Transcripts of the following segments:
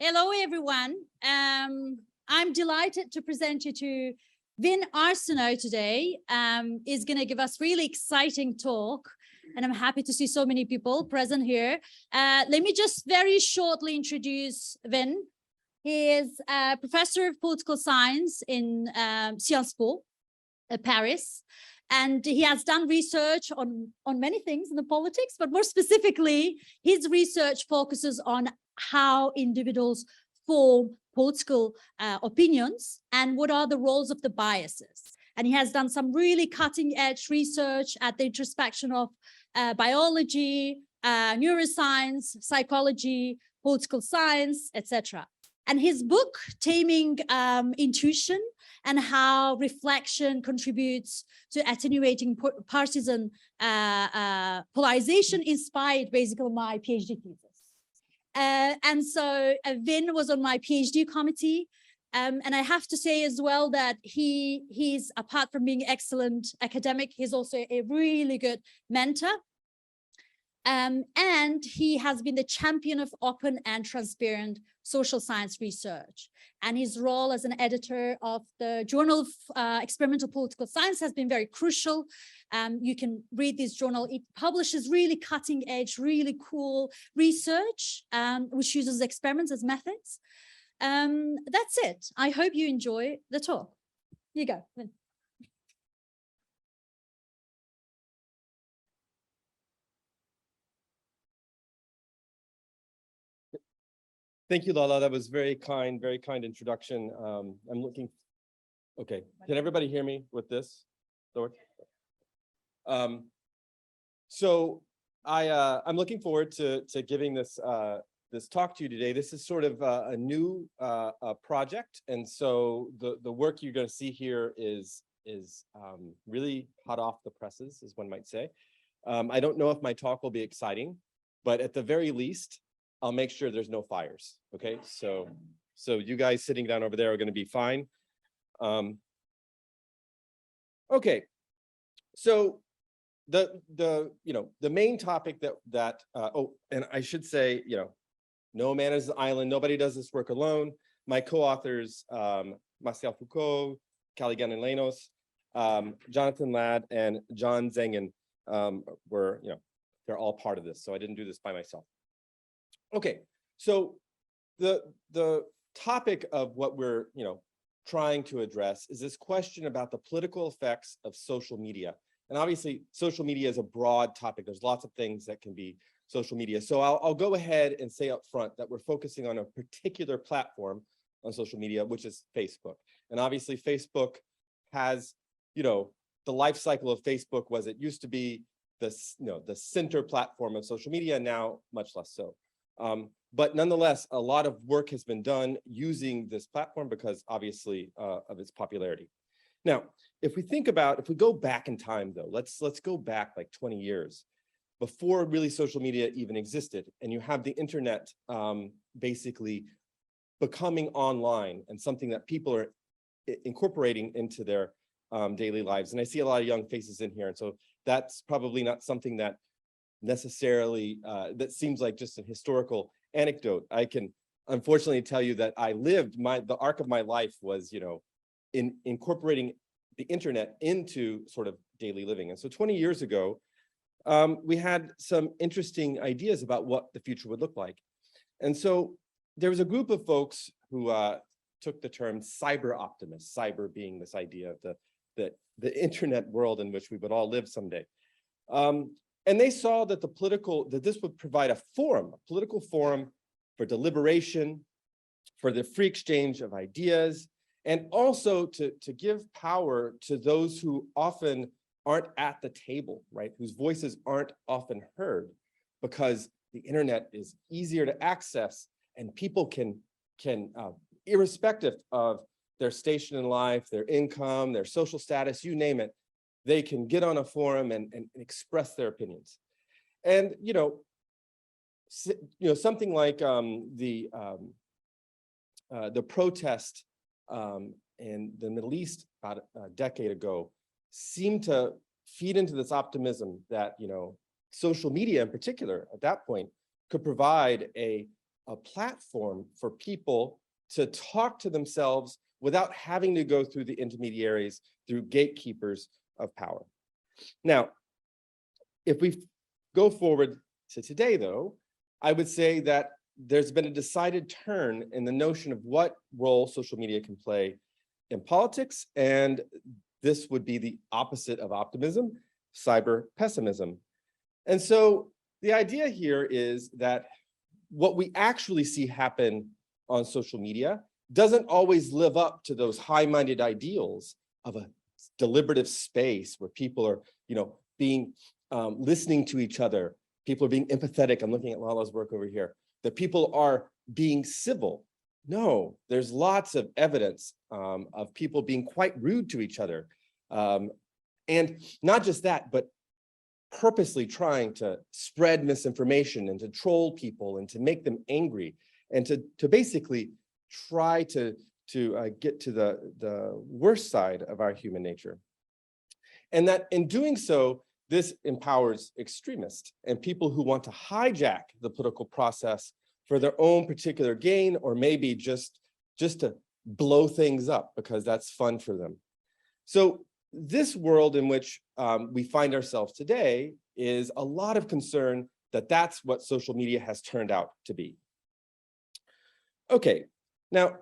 Hello, everyone. I'm delighted to present you to Vin Arceneaux today. Is going to give us really exciting talk, and I'm happy to see so many people present here. Let me just very shortly introduce Vin. He is a professor of political science in Sciences Po, Paris. And he has done research on many things in the politics, but more specifically, his research focuses on how individuals form political opinions and what are the roles of the biases. And he has done some really cutting edge research at the introspection of biology, neuroscience, psychology, political science, etc. And his book, Taming Intuition, and how reflection contributes to attenuating partisan polarization, inspired basically my PhD thesis. And so Vin was on my PhD committee. And I have to say as well that he's, apart from being excellent academic, he's also a really good mentor. And he has been the champion of open and transparent social science research. And his role as an editor of the Journal of Experimental Political Science has been very crucial. You can read this journal. It publishes really cutting edge, really cool research, which uses experiments as methods. That's it. I hope you enjoy the talk. Here you go. Thank you, Lala. That was very kind introduction. I'm looking. Okay, can everybody hear me with this? So I'm looking forward to giving this this talk to you today. This is sort of a new project, and so the work you're going to see here is really hot off the presses, as one might say. I don't know if my talk will be exciting, but at the very least, I'll make sure there's no fires. Okay, so you guys sitting down over there are going to be fine. Okay, so the main topic that oh, and I should say, no man is an island. Nobody does this work alone. My co-authors, Marcel Foucault, Caligan and Lenos, Jonathan Ladd, and John Zengen were, they're all part of this. So I didn't do this by myself. Okay, so the topic of what we're trying to address is this question about the political effects of social media. And obviously, social media is a broad topic. There's lots of things that can be social media. So I'll go ahead and say up front that we're focusing on a particular platform on social media, which is Facebook. And obviously, Facebook has, the life cycle of Facebook was it used to be the center platform of social media, now much less so. But nonetheless, a lot of work has been done using this platform because obviously of its popularity. Now, if we go back in time though, let's go back like 20 years before really social media even existed, and you have the internet basically becoming online and something that people are incorporating into their daily lives. And I see a lot of young faces in here, and so that's probably not something that necessarily that seems like just a historical anecdote. I can unfortunately tell you that I lived the arc of my life was in incorporating the internet into sort of daily living. And so 20 years ago we had some interesting ideas about what the future would look like. And so there was a group of folks who took the term cyber optimists, cyber being this idea of the internet world in which we would all live someday. And they saw that this would provide a political forum for deliberation, for the free exchange of ideas, and also to give power to those who often aren't at the table, right? Whose voices aren't often heard, because the internet is easier to access and people can irrespective of their station in life, their income, their social status, you name it, they can get on a forum and express their opinions. And, something like the protest in the Middle East about a decade ago seemed to feed into this optimism that, social media in particular at that point could provide a platform for people to talk to themselves without having to go through the intermediaries, through gatekeepers of power. Now, if we go forward to today, though, I would say that there's been a decided turn in the notion of what role social media can play in politics, and this would be the opposite of optimism, cyber pessimism. And so the idea here is that what we actually see happen on social media doesn't always live up to those high-minded ideals of a deliberative space where people are, being listening to each other. People are being empathetic. I'm looking at Lala's work over here. That people are being civil. No, there's lots of evidence of people being quite rude to each other. And not just that, but purposely trying to spread misinformation and to troll people and to make them angry and to basically try to get to the worst side of our human nature. And that in doing so, this empowers extremists and people who want to hijack the political process for their own particular gain, or maybe just to blow things up because that's fun for them. So this world in which we find ourselves today is a lot of concern that that's what social media has turned out to be. Okay, now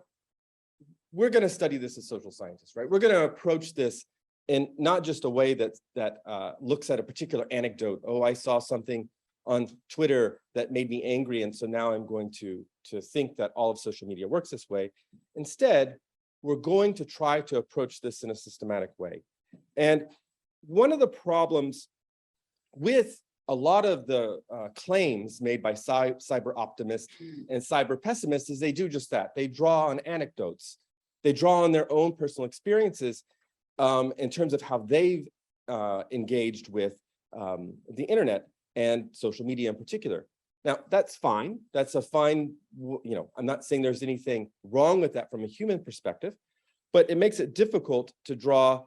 we're going to study this as social scientists, right? We're going to approach this in not just a way that looks at a particular anecdote. Oh, I saw something on Twitter that made me angry, and so now I'm going to think that all of social media works this way. Instead, we're going to try to approach this in a systematic way. And one of the problems with a lot of the claims made by cyber optimists and cyber pessimists is they do just that. They draw on anecdotes. They draw on their own personal experiences in terms of how they've engaged with the internet and social media in particular. Now, that's fine. That's a fine, I'm not saying there's anything wrong with that from a human perspective, but it makes it difficult to draw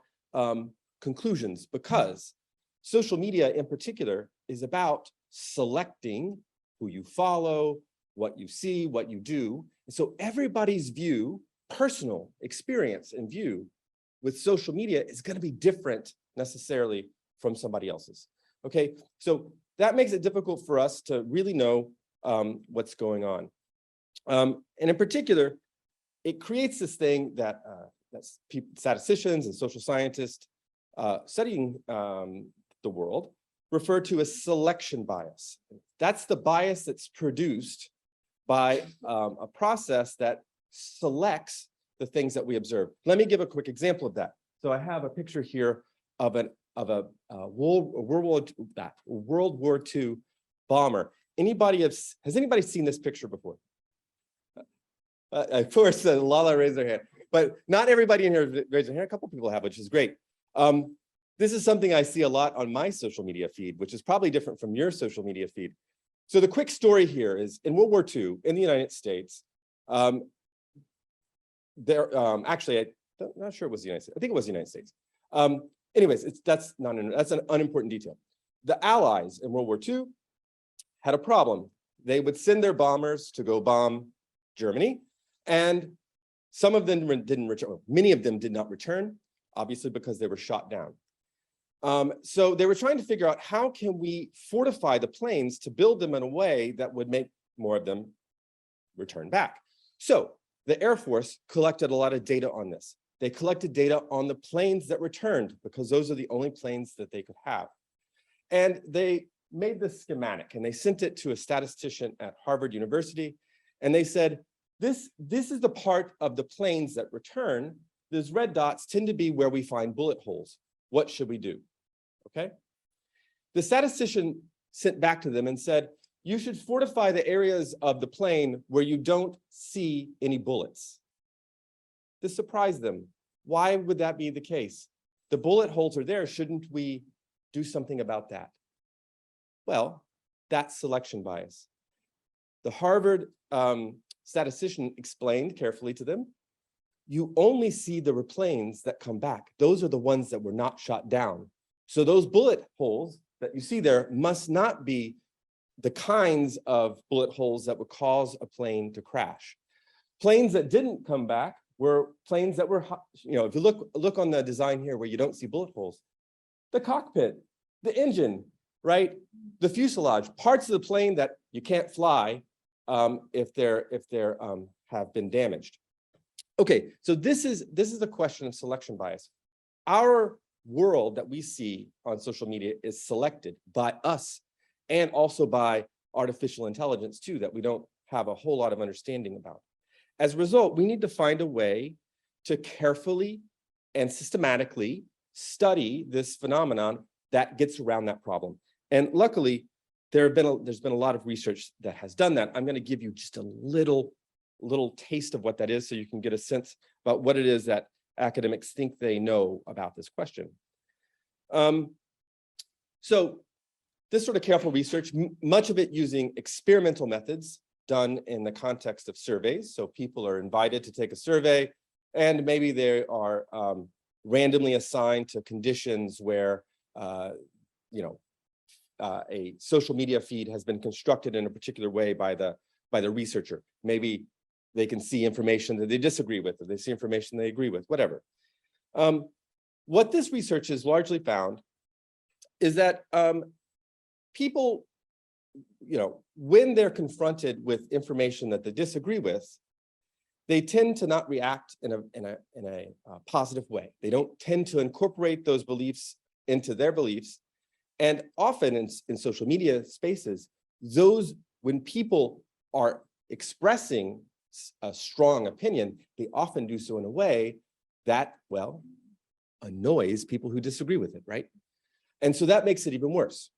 conclusions because social media in particular is about selecting who you follow, what you see, what you do. And so everybody's view, personal experience and view with social media is going to be different necessarily from somebody else's. Okay, so that makes it difficult for us to really know what's going on. And in particular, it creates this thing that statisticians and social scientists studying the world refer to as selection bias. That's the bias that's produced by a process that selects the things that we observe. Let me give a quick example of that. So I have a picture here of a World War II bomber. Has anybody seen this picture before? Of course, Lala raised her hand, but not everybody in here raised their hand. A couple people have, which is great. This is something I see a lot on my social media feed, which is probably different from your social media feed. So the quick story here is in World War II in the United States, actually, I'm not sure it was the United States. I think it was the United States. Anyways, that's an unimportant detail. The Allies in World War II had a problem. They would send their bombers to go bomb Germany, and some of them didn't return. Many of them did not return, obviously because they were shot down. So they were trying to figure out how can we fortify the planes to build them in a way that would make more of them return back. So the Air Force collected a lot of data on this. They collected data on the planes that returned because those are the only planes that they could have. And they made this schematic and they sent it to a statistician at Harvard University. And they said, this is the part of the planes that return. Those red dots tend to be where we find bullet holes. What should we do? Okay. The statistician sent back to them and said, you should fortify the areas of the plane where you don't see any bullets. This surprised them. Why would that be the case? The bullet holes are there. Shouldn't we do something about that? Well, that's selection bias. The Harvard statistician explained carefully to them, you only see the replanes that come back. Those are the ones that were not shot down. So those bullet holes that you see there must not be the kinds of bullet holes that would cause a plane to crash. Planes that didn't come back were planes that were, if you look on the design here where you don't see bullet holes, the cockpit, the engine, right? The fuselage, parts of the plane that you can't fly if they're have been damaged. Okay, so this is the question of selection bias. Our world that we see on social media is selected by us and also by artificial intelligence too, that we don't have a whole lot of understanding about. As a result, we need to find a way to carefully and systematically study this phenomenon that gets around that problem. And luckily, there's been a lot of research that has done that. I'm going to give you just a little taste of what that is so you can get a sense about what it is that academics think they know about this question. So this sort of careful research, much of it using experimental methods done in the context of surveys. So people are invited to take a survey, and maybe they are randomly assigned to conditions where a social media feed has been constructed in a particular way by the researcher. Maybe they can see information that they disagree with, or they see information they agree with, whatever. What this research has largely found is that people, when they're confronted with information that they disagree with, they tend to not react in a positive way. They don't tend to incorporate those beliefs into their beliefs. And often in social media spaces, when people are expressing a strong opinion, they often do so in a way that, well, annoys people who disagree with it, right? And so that makes it even worse.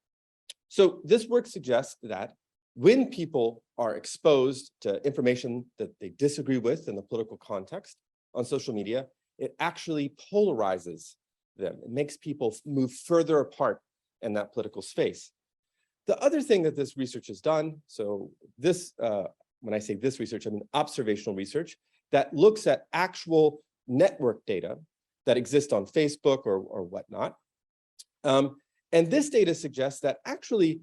So this work suggests that when people are exposed to information that they disagree with in the political context on social media, it actually polarizes them. It makes people move further apart in that political space. The other thing that this research has done, so this, when I say this research, I mean observational research that looks at actual network data that exist on Facebook or whatnot. And this data suggests that actually,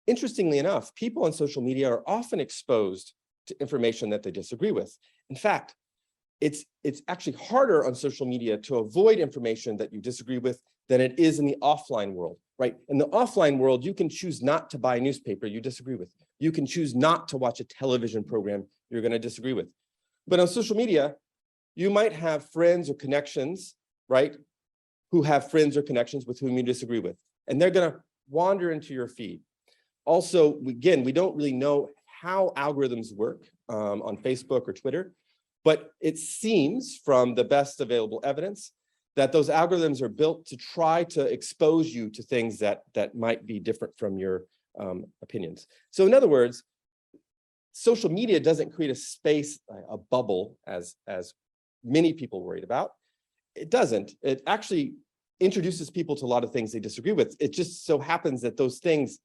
interestingly enough, people on social media are often exposed to information that they disagree with. In fact, it's actually harder on social media to avoid information that you disagree with than it is in the offline world, right? In the offline world, you can choose not to buy a newspaper you disagree with. You can choose not to watch a television program you're going to disagree with. But on social media, you might have friends or connections, right, who have friends or connections with whom you disagree with. And they're going to wander into your feed. Also, again, we don't really know how algorithms work on Facebook or Twitter, but it seems from the best available evidence that those algorithms are built to try to expose you to things that might be different from your opinions. So in other words, social media doesn't create a space, a bubble, as many people worried about. It doesn't. It actually introduces people to a lot of things they disagree with. It just so happens that those things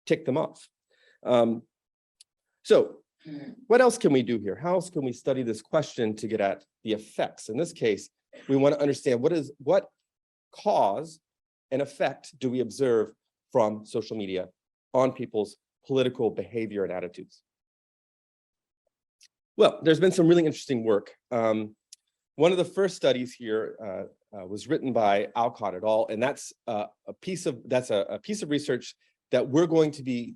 tick them off. So what else can we do here? How else can we study this question to get at the effects? In this case, we want to understand what cause and effect do we observe from social media on people's political behavior and attitudes? Well, there's been some really interesting work. One of the first studies here was written by Alcott et al., and that's a piece of research that we're going to be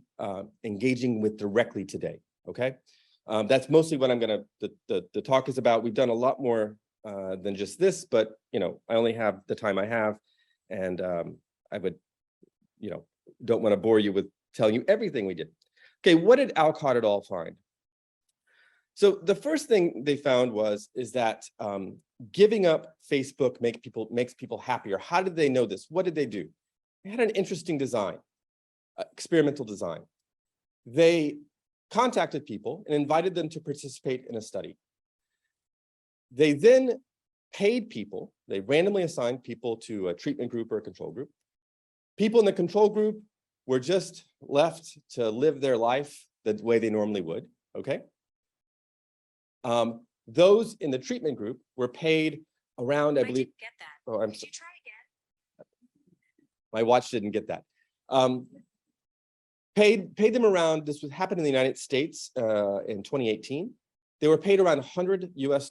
engaging with directly today. Okay, that's mostly what I'm going to. The talk is about. We've done a lot more than just this, but I only have the time I have, and I would, don't want to bore you with telling you everything we did. Okay, what did Alcott et al. Find? So the first thing they found is that giving up Facebook makes people happier. How did they know this? What did they do? They had an interesting design, experimental design. They contacted people and invited them to participate in a study. They then paid people, they randomly assigned people to a treatment group or a control group. People in the control group were just left to live their life the way they normally would, okay? Those in the treatment group were paid around, I believe. Didn't get that. Oh, I'm Could sorry. you try again? My watch didn't get that. Paid them around, this would happen in the United States in 2018. They were paid around $100 US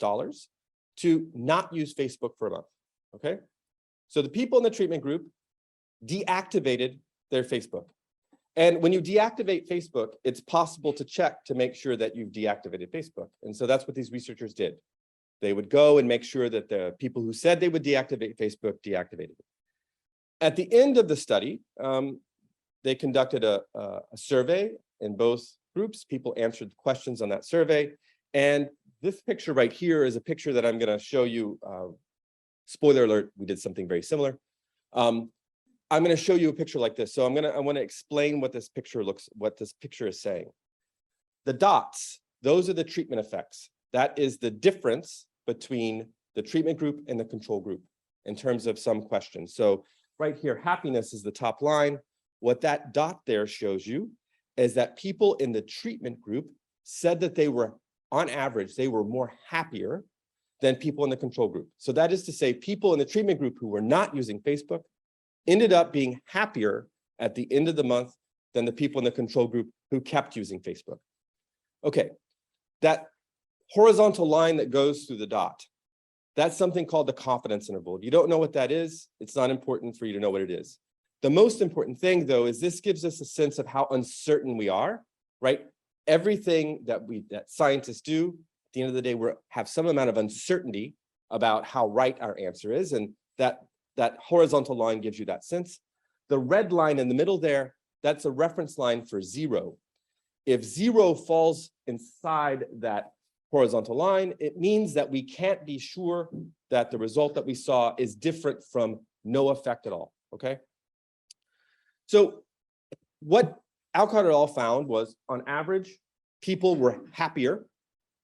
to not use Facebook for a month, okay? So the people in the treatment group deactivated their Facebook. And when you deactivate Facebook, it's possible to check to make sure that you've deactivated Facebook. And so that's what these researchers did. They would go and make sure that the people who said they would deactivate Facebook deactivated it. At the end of the study, they conducted a survey in both groups. People answered questions on that survey. And this picture right here is a picture that I'm going to show you. Spoiler alert, we did something very similar. I'm going to show you a picture like this. So I want to explain what this picture is saying. The dots, those are the treatment effects. That is the difference between the treatment group and the control group in terms of some questions. So right here, happiness is the top line. What that dot there shows you is that people in the treatment group said that they were, on average, they were more happier than people in the control group. So that is to say, people in the treatment group who were not using Facebook ended up being happier at the end of the month than the people in the control group who kept using Facebook. Okay, that horizontal line that goes through the dot, that's something called the confidence interval. If you don't know what that is, it's not important for you to know what it is. The most important thing, though, is this gives us a sense of how uncertain we are, right? Everything that scientists do, at the end of the day, we have some amount of uncertainty about how right our answer is, and that horizontal line gives you that sense. The red line in the middle there, that's a reference line for 0. If 0 falls inside that horizontal line, it means that we can't be sure that the result that we saw is different from no effect at all, okay? So what Alcott et al. Found was, on average, people were happier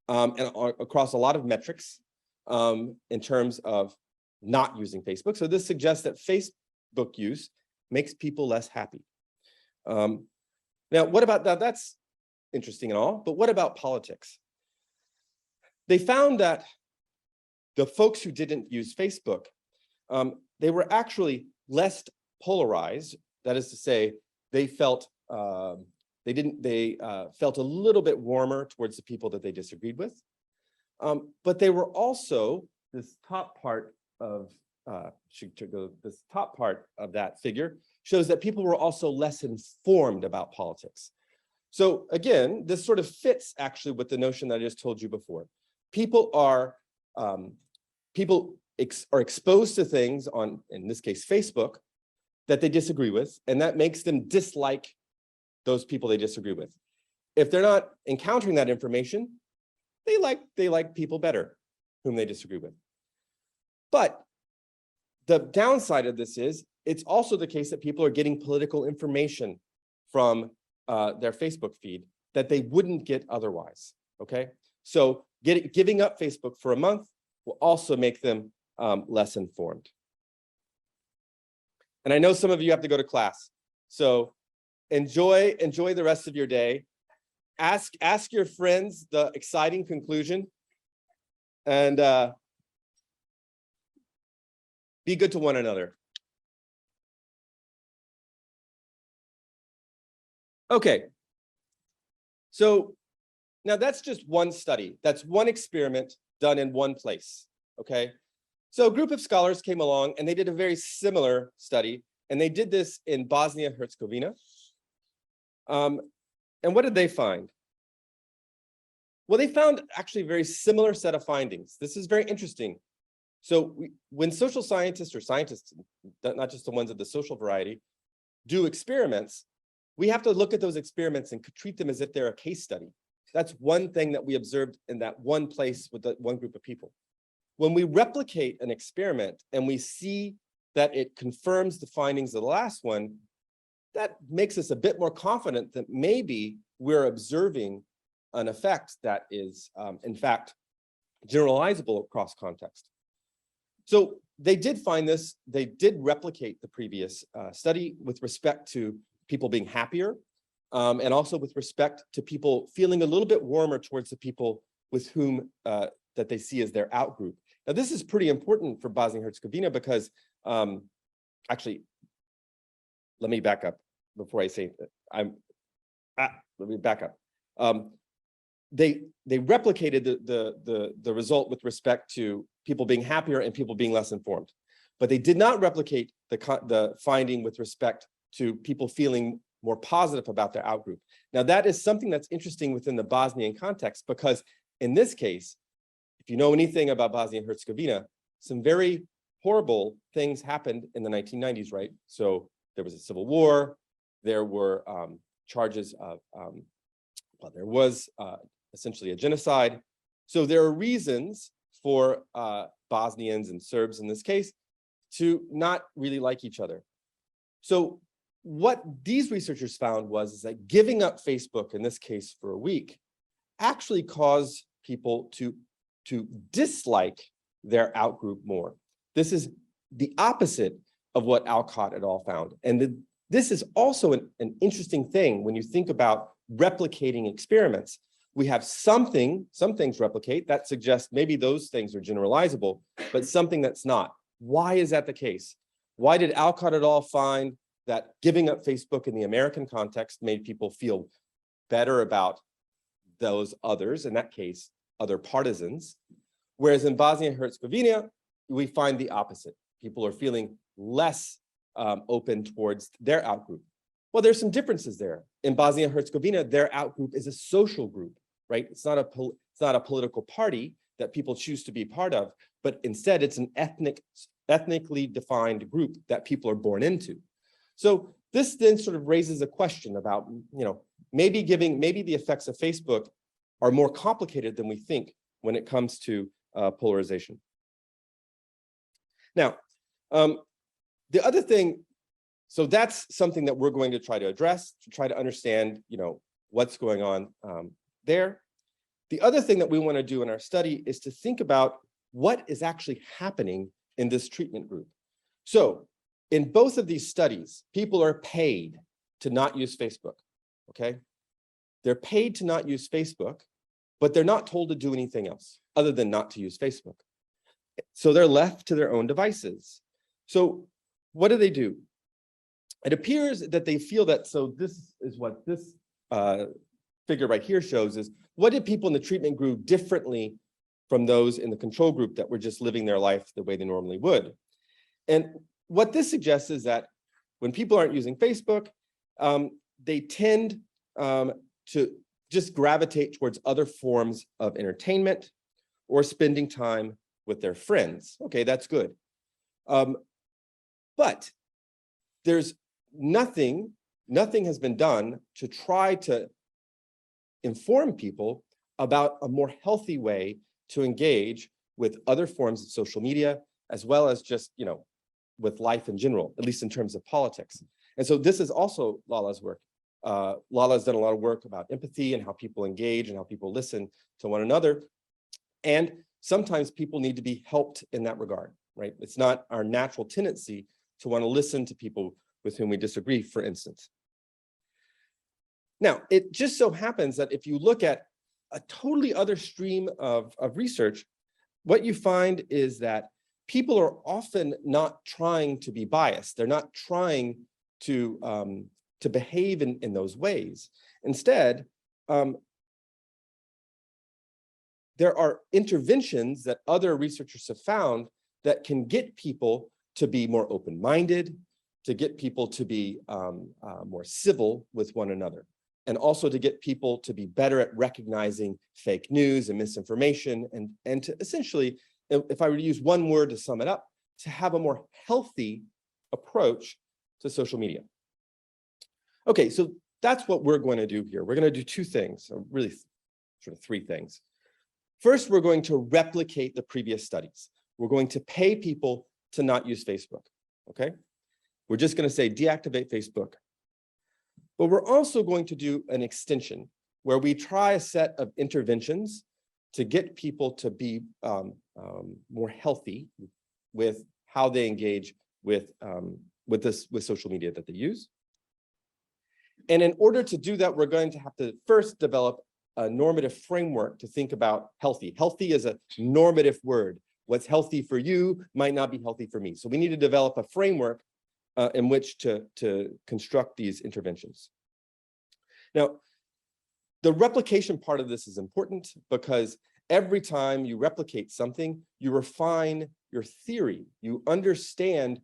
and across a lot of metrics in terms of not using Facebook. So this suggests that Facebook use makes people less happy. Now, what about that? That's interesting and all, but what about politics? They found that the folks who didn't use Facebook, they were actually less polarized. That is to say, they felt felt a little bit warmer towards the people that they disagreed with. But they were also, this top part of this top part of that figure shows that people were also less informed about politics. So again, this sort of fits actually with the notion that I just told you before. People are exposed to things on, in this case, Facebook, that they disagree with, and that makes them dislike those people they disagree with. If they're not encountering that information, they like people better whom they disagree with. But the downside of this is it's also the case that people are getting political information from their Facebook feed that they wouldn't get otherwise, okay? So giving up Facebook for a month will also make them less informed. And I know some of you have to go to class, so enjoy the rest of your day. Ask your friends the exciting conclusion, and be good to one another. Okay, so now that's just one study. That's one experiment done in one place, okay? So a group of scholars came along and they did a very similar study, and they did this in Bosnia-Herzegovina. And what did they find? Well, they found actually a very similar set of findings. This is very interesting. So when social scientists, or scientists, not just the ones of the social variety, do experiments, we have to look at those experiments and treat them as if they're a case study. That's one thing that we observed in that one place with that one group of people. When we replicate an experiment and we see that it confirms the findings of the last one, that makes us a bit more confident that maybe we're observing an effect that is, in fact, generalizable across context. So they did find this, they did replicate the previous study with respect to people being happier, and also with respect to people feeling a little bit warmer towards the people with whom that they see as their outgroup. Now, this is pretty important for Bosnia-Herzegovina because, actually, let me back up before I say that. Let me back up. They replicated the result with respect to people being happier and people being less informed, but they did not replicate the finding with respect to people feeling more positive about their outgroup. Now, that is something that's interesting within the Bosnian context, because in this case, if you know anything about Bosnia and Herzegovina, some very horrible things happened in the 1990s, right? So there was a civil war, there were charges of, well, there was essentially a genocide. So there are reasons for Bosnians and Serbs in this case to not really like each other. So what these researchers found was that giving up Facebook, in this case for a week, actually caused people to dislike their outgroup more. This is the opposite of what Alcott et al. Found. And this is also an interesting thing when you think about replicating experiments. We have some things replicate that suggest maybe those things are generalizable, but something that's not. Why is that the case? Why did Alcott et al. Find that giving up Facebook in the American context made people feel better about those others, in that case, other partisans, whereas in Bosnia and Herzegovina, we find the opposite. People are feeling less open towards their outgroup. Well, there's some differences there. In Bosnia and Herzegovina, their outgroup is a social group, right? It's not a political party that people choose to be part of, but instead it's an ethnically defined group that people are born into. So this then sort of raises a question about, maybe the effects of Facebook are more complicated than we think when it comes to polarization. Now, the other thing, so that's something that we're going to try to address, to try to understand, what's going on there. The other thing that we want to do in our study is to think about what is actually happening in this treatment group. So in both of these studies, people are paid to not use Facebook, okay? They're paid to not use Facebook, but they're not told to do anything else other than not to use Facebook. So they're left to their own devices. So what do? It appears that they feel that, so this is what this figure right here shows, is what did people in the treatment group differently from those in the control group that were just living their life the way they normally would? And what this suggests is that when people aren't using Facebook, they tend to just gravitate towards other forms of entertainment or spending time with their friends. Okay, that's good. But there's nothing has been done to try to inform people about a more healthy way to engage with other forms of social media, as well as just, with life in general, at least in terms of politics. And so this is also Lala's work. Lala's done a lot of work about empathy and how people engage and how people listen to one another. And sometimes people need to be helped in that regard, right? It's not our natural tendency to want to listen to people with whom we disagree, for instance. Now, it just so happens that if you look at a totally other stream of research, what you find is that people are often not trying to be biased. They're not trying to behave in those ways. Instead, there are interventions that other researchers have found that can get people to be more open-minded, to get people to be more civil with one another, and also to get people to be better at recognizing fake news and misinformation, and to essentially, if I were to use one word to sum it up, to have a more healthy approach to social media. Okay, so that's what we're going to do here. We're going to do two things, or really sort of three things. First, we're going to replicate the previous studies. We're going to pay people to not use Facebook, okay? We're just going to say deactivate Facebook. But we're also going to do an extension where we try a set of interventions to get people to be more healthy with how they engage with social media that they use. And in order to do that, we're going to have to first develop a normative framework to think about healthy. Healthy is a normative word. What's healthy for you might not be healthy for me. So we need to develop a framework in which to construct these interventions. Now, the replication part of this is important because every time you replicate something, you refine your theory. You understand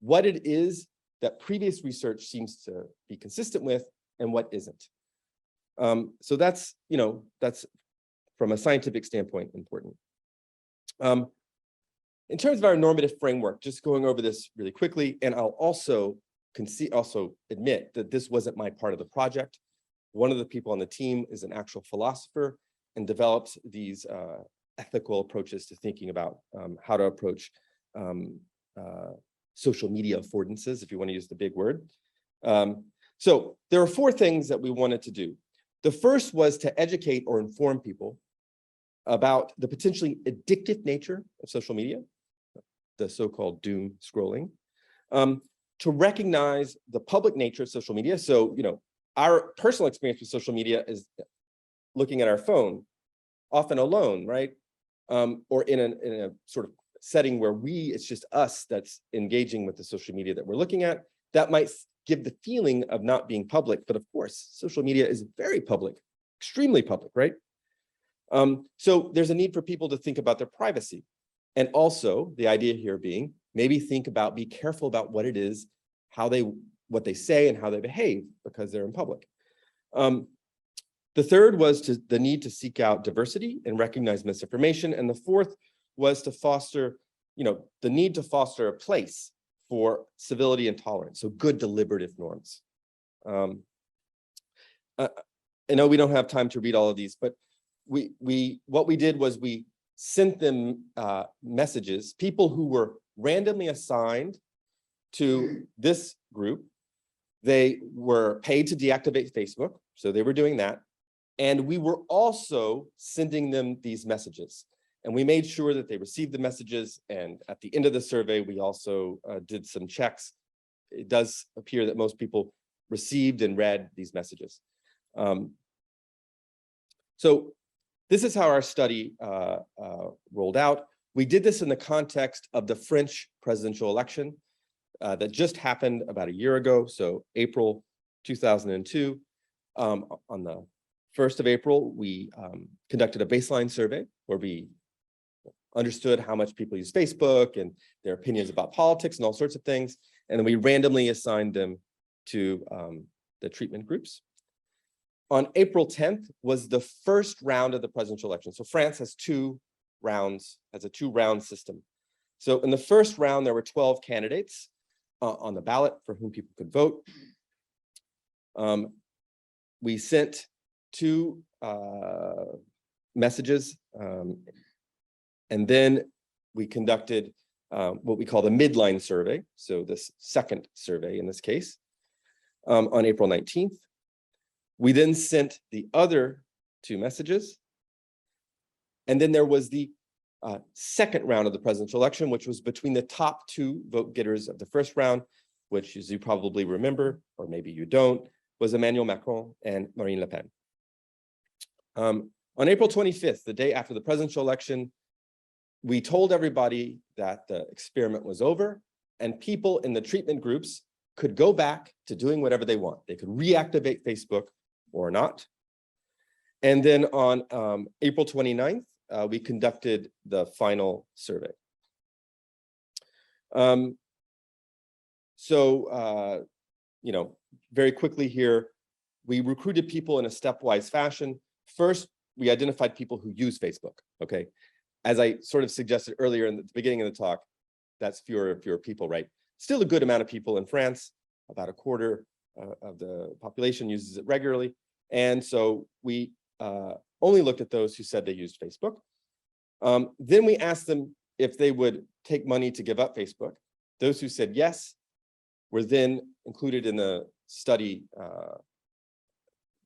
what it is that previous research seems to be consistent with and what isn't. So that's, that's from a scientific standpoint important. In terms of our normative framework, just going over this really quickly, and I'll also admit that this wasn't my part of the project. One of the people on the team is an actual philosopher and developed these ethical approaches to thinking about how to approach social media affordances, if you want to use the big word. So there are 4 things that we wanted to do. The first was to educate or inform people about the potentially addictive nature of social media, the so-called doom scrolling, to recognize the public nature of social media. So, our personal experience with social media is looking at our phone, often alone, right? Or in a sort of setting where it's just us that's engaging with the social media that we're looking at. That might give the feeling of not being public, but of course, social media is very public, extremely public, right? So there's a need for people to think about their privacy. And also the idea here being, maybe be careful about what it is, what they say and how they behave because they're in public. The third was the need to seek out diversity and recognize misinformation. And the fourth was to foster, the need to foster a place for civility and tolerance, so good deliberative norms. I know we don't have time to read all of these, but what we did was we sent them messages, people who were randomly assigned to this group. They were paid to deactivate Facebook, so they were doing that. And we were also sending them these messages. And we made sure that they received the messages. And at the end of the survey, we also did some checks. It does appear that most people received and read these messages. So this is how our study rolled out. We did this in the context of the French presidential election that just happened about a year ago, so April 2002. On the 1st of April, we conducted a baseline survey where we understood how much people use Facebook and their opinions about politics and all sorts of things. And then we randomly assigned them to the treatment groups. On April 10th was the first round of the presidential election. So France has 2 rounds, has a 2-round system. So in the first round, there were 12 candidates on the ballot for whom people could vote. We sent 2 messages, and then we conducted what we call the midline survey. So this second survey in this case, on April 19th. We then sent the other 2 messages. And then there was the second round of the presidential election, which was between the top 2 vote getters of the first round, which, as you probably remember, or maybe you don't, was Emmanuel Macron and Marine Le Pen. On April 25th, the day after the presidential election, we told everybody that the experiment was over and people in the treatment groups could go back to doing whatever they want. They could reactivate Facebook or not. And then on April 29th, we conducted the final survey. Very quickly here, we recruited people in a stepwise fashion. First, we identified people who use Facebook, okay? As I sort of suggested earlier in the beginning of the talk, that's fewer and fewer people, right? Still a good amount of people in France, about a quarter of the population uses it regularly. And so we only looked at those who said they used Facebook. Then we asked them if they would take money to give up Facebook. Those who said yes were then included in the study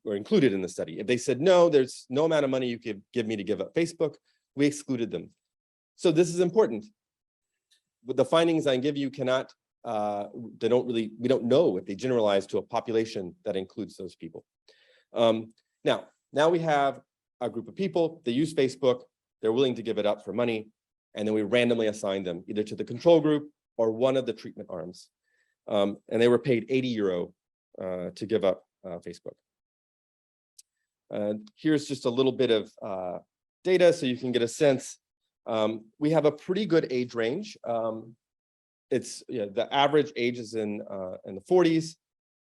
were included in the study. If they said, no, there's no amount of money you could give me to give up Facebook, we excluded them. So this is important. But the findings I give you cannot, we don't know if they generalize to a population that includes those people. Now we have a group of people, they use Facebook, they're willing to give it up for money, and then we randomly assign them either to the control group or one of the treatment arms. And they were paid €80 to give up Facebook. Here's just a little bit of data so you can get a sense. We have a pretty good age range. The average age is in the 40s.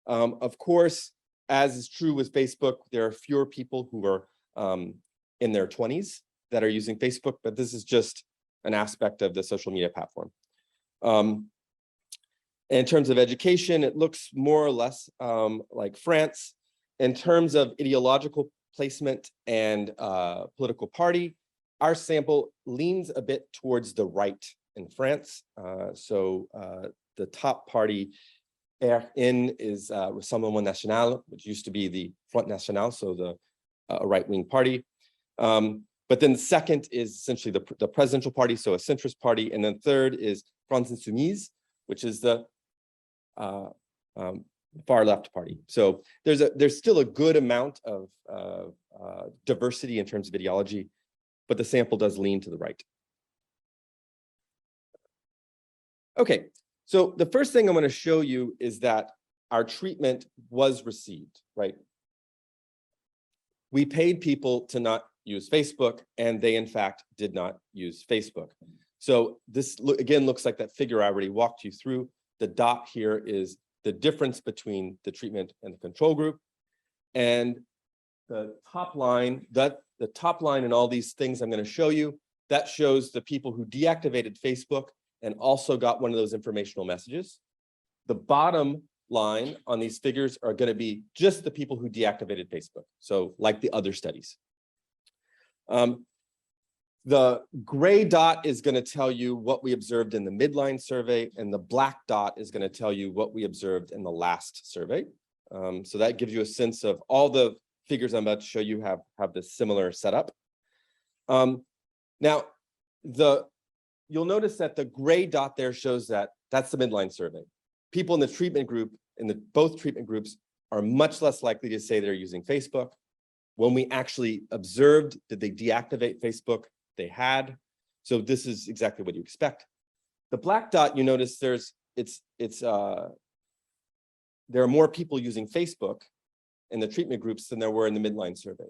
Of course, as is true with Facebook, there are fewer people who are in their 20s that are using Facebook, but this is just an aspect of the social media platform. In terms of education, it looks more or less like France. In terms of ideological placement and political party, our sample leans a bit towards the right in France. The top party, RN, is Rassemblement National, which used to be the Front National, so the right-wing party. But then the second is essentially the presidential party, so a centrist party, and then third is France Insoumise, which is the far left party. So there's still a good amount of diversity in terms of ideology, but the sample does lean to the right. Okay, so the first thing I'm going to show you is that our treatment was received, right? We paid people to not use Facebook, and they in fact did not use Facebook. So this again looks like that figure I already walked you through. The dot here is the difference between the treatment and the control group. And the top line, the top line in all these things I'm going to show you, that shows the people who deactivated Facebook and also got one of those informational messages. The bottom line on these figures are going to be just the people who deactivated Facebook. So like the other studies. The gray dot is going to tell you what we observed in the midline survey, and the black dot is going to tell you what we observed in the last survey. So that gives you a sense of all the figures I'm about to show you have this similar setup. Now, you'll notice that the gray dot there shows that that's the midline survey. People in the treatment group, both treatment groups, are much less likely to say they're using Facebook. When we actually observed, did they deactivate Facebook? They had. So this is exactly what you expect. The black dot, you notice there are more people using Facebook in the treatment groups than there were in the midline survey.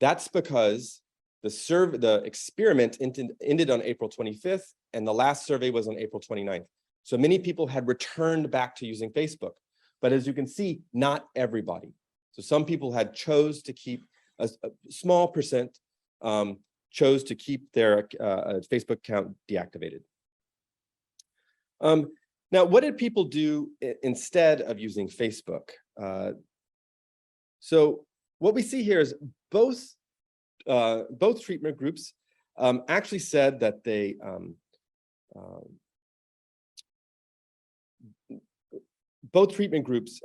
That's because the experiment ended on April 25th, and the last survey was on April 29th. So many people had returned back to using Facebook. But as you can see, not everybody. So some people had chose to keep, a small percent chose to keep their Facebook account deactivated. Now, what did people do instead of using Facebook? So what we see here is both treatment groups actually said that they both treatment groups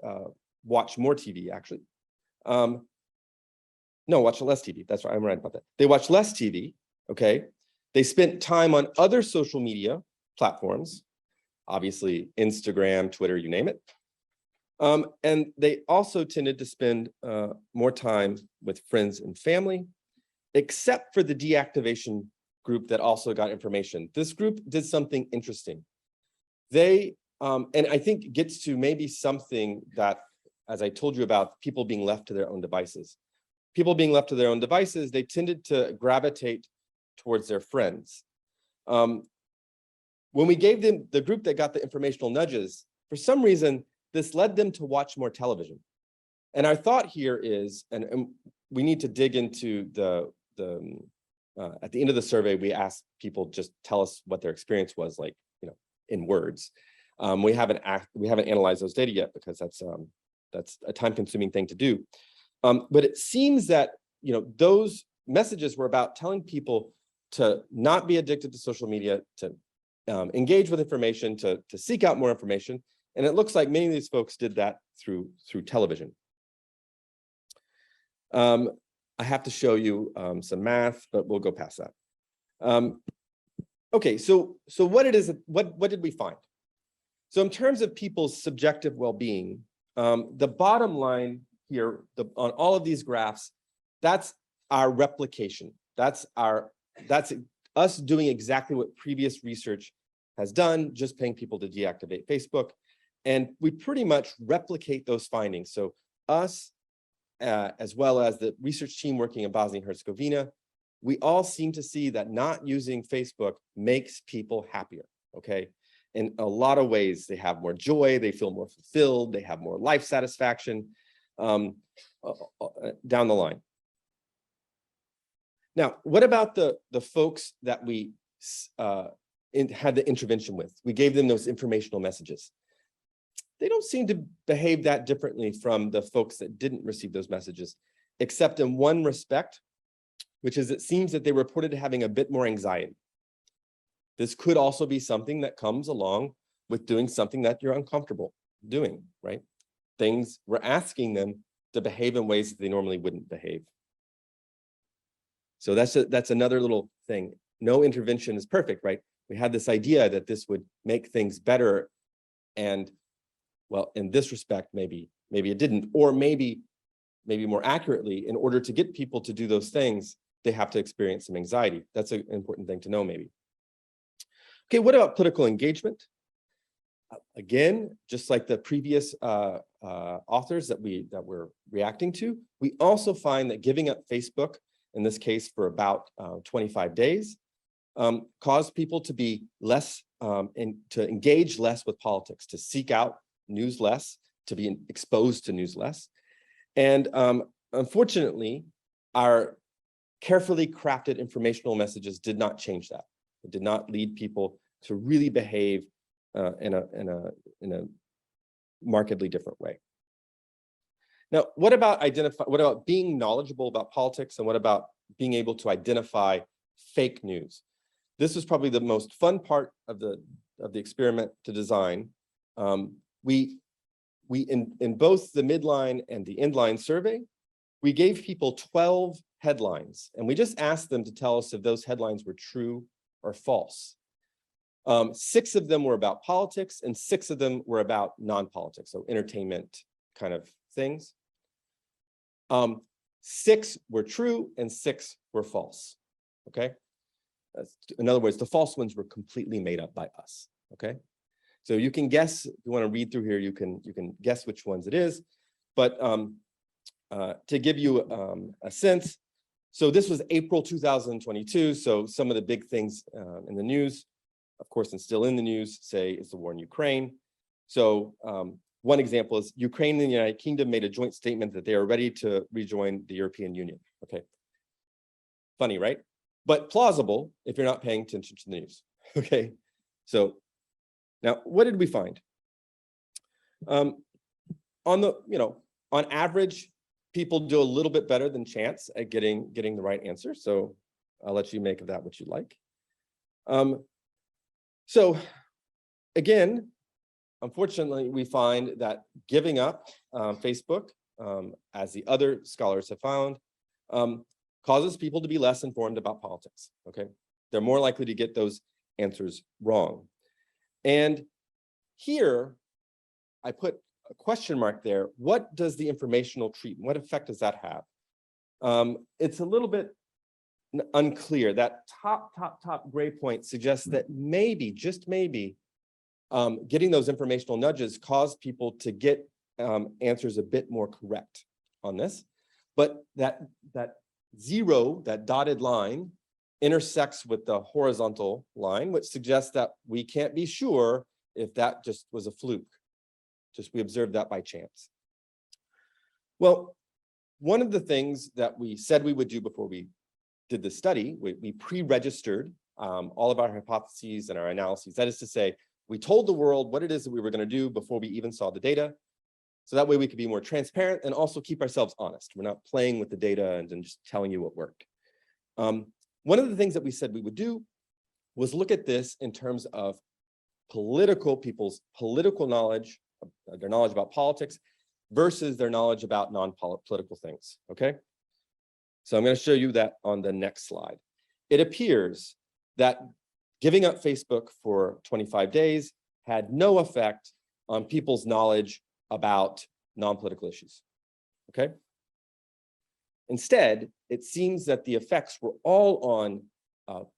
watch more TV, actually. No, watch less TV. That's right, I'm right about that. They watch less TV, okay? They spent time on other social media platforms, obviously Instagram, Twitter, you name it. And they also tended to spend more time with friends and family, except for the deactivation group that also got information. This group did something interesting. They, and I think gets to maybe something that, as I told you about, people being left to their own devices. People being left to their own devices, they tended to gravitate towards their friends. When we gave them the group that got the informational nudges, for some reason, this led them to watch more television. And our thought here is, and we need to dig into at the end of the survey, we asked people just tell us what their experience was like, in words. We haven't analyzed those data yet because that's a time-consuming thing to do. But it seems that those messages were about telling people to not be addicted to social media, to engage with information, to seek out more information. And it looks like many of these folks did that through television. I have to show you some math, but we'll go past that. Okay, so what did we find? So in terms of people's subjective well-being, the bottom line here on all of these graphs, that's our replication. That's us doing exactly what previous research has done, just paying people to deactivate Facebook. And we pretty much replicate those findings. So us, as well as the research team working in Bosnia and Herzegovina, we all seem to see that not using Facebook makes people happier, okay? In a lot of ways, they have more joy, they feel more fulfilled, they have more life satisfaction down the line. Now, what about the folks that we had the intervention with? We gave them those informational messages. They don't seem to behave that differently from the folks that didn't receive those messages, except in one respect, which is it seems that they reported having a bit more anxiety. This could also be something that comes along with doing something that you're uncomfortable doing, right? Things we're asking them to behave in ways that they normally wouldn't behave. So that's another little thing. No intervention is perfect, right? We had this idea that this would make things better, and well, in this respect, maybe it didn't, or maybe more accurately, in order to get people to do those things, they have to experience some anxiety. That's an important thing to know, maybe. Okay, what about political engagement? Again, just like the previous authors that we're reacting to, we also find that giving up Facebook, in this case for about 25 days, caused people to be less, to engage less with politics, to seek out news less, to be exposed to news less. And unfortunately, our carefully crafted informational messages did not change that. It did not lead people to really behave in a markedly different way. Now, what about being knowledgeable about politics, and what about being able to identify fake news? This was probably the most fun part of the experiment to design. We in both the midline and the endline survey, we gave people 12 headlines, and we just asked them to tell us if those headlines were true or false. 6 of them were about politics, and 6 of them were about non-politics, so entertainment kind of things. 6 were true and 6 were false, okay? In other words, the false ones were completely made up by us, okay? So you can guess, if you want to read through here, you can guess which ones it is, but to give you a sense, so this was April 2022, so some of the big things in the news, of course, and still in the news, say, is the war in Ukraine. So one example is Ukraine and the United Kingdom made a joint statement that they are ready to rejoin the European Union. Okay. Funny, right? But plausible if you're not paying attention to the news. Okay. So now, what did we find? On average, people do a little bit better than chance at getting the right answer. So I'll let you make of that what you like. So again, unfortunately, we find that giving up Facebook, as the other scholars have found, causes people to be less informed about politics, okay? They're more likely to get those answers wrong. And here, I put a question mark there. What does the informational treatment, what effect does that have? It's a little bit unclear. That top gray point suggests that maybe, just maybe, getting those informational nudges cause people to get answers a bit more correct on this. But that zero, that dotted line, intersects with the horizontal line, which suggests that we can't be sure if that just was a fluke. Just we observed that by chance. Well, one of the things that we said we would do before we did this study, we pre-registered all of our hypotheses and our analyses. That is to say, we told the world what it is that we were going to do before we even saw the data. So that way we could be more transparent and also keep ourselves honest. We're not playing with the data and then just telling you what worked. One of the things that we said we would do was look at this in terms of people's political knowledge, their knowledge about politics versus their knowledge about non-political things, okay? So I'm going to show you that on the next slide. It appears that giving up Facebook for 25 days had no effect on people's knowledge about non-political issues, okay? Instead, it seems that the effects were all on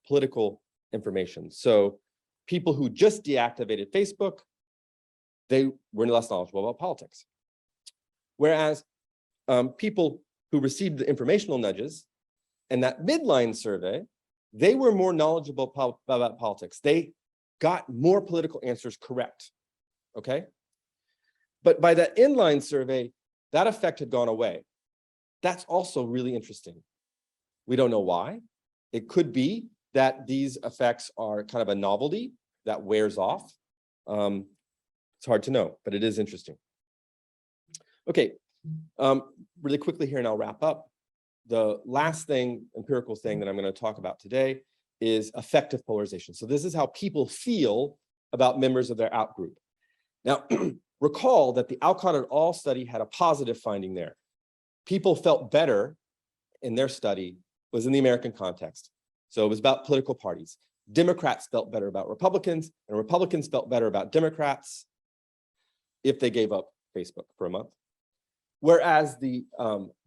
political information. So people who just deactivated Facebook, they were less knowledgeable about politics. Whereas people who received the informational nudges and that midline survey, they were more knowledgeable about politics. They got more political answers correct, okay? But by that inline survey, that effect had gone away. That's also really interesting. We don't know why. It could be that these effects are kind of a novelty that wears off. It's hard to know, but it is interesting. Okay, really quickly here, and I'll wrap up. The last thing, empirical thing that I'm going to talk about today is affective polarization. So this is how people feel about members of their outgroup. Now, recall that the Alcott et al. Study had a positive finding there. People felt better in their study was in the American context. So it was about political parties. Democrats felt better about Republicans, and Republicans felt better about Democrats if they gave up Facebook for a month. Whereas the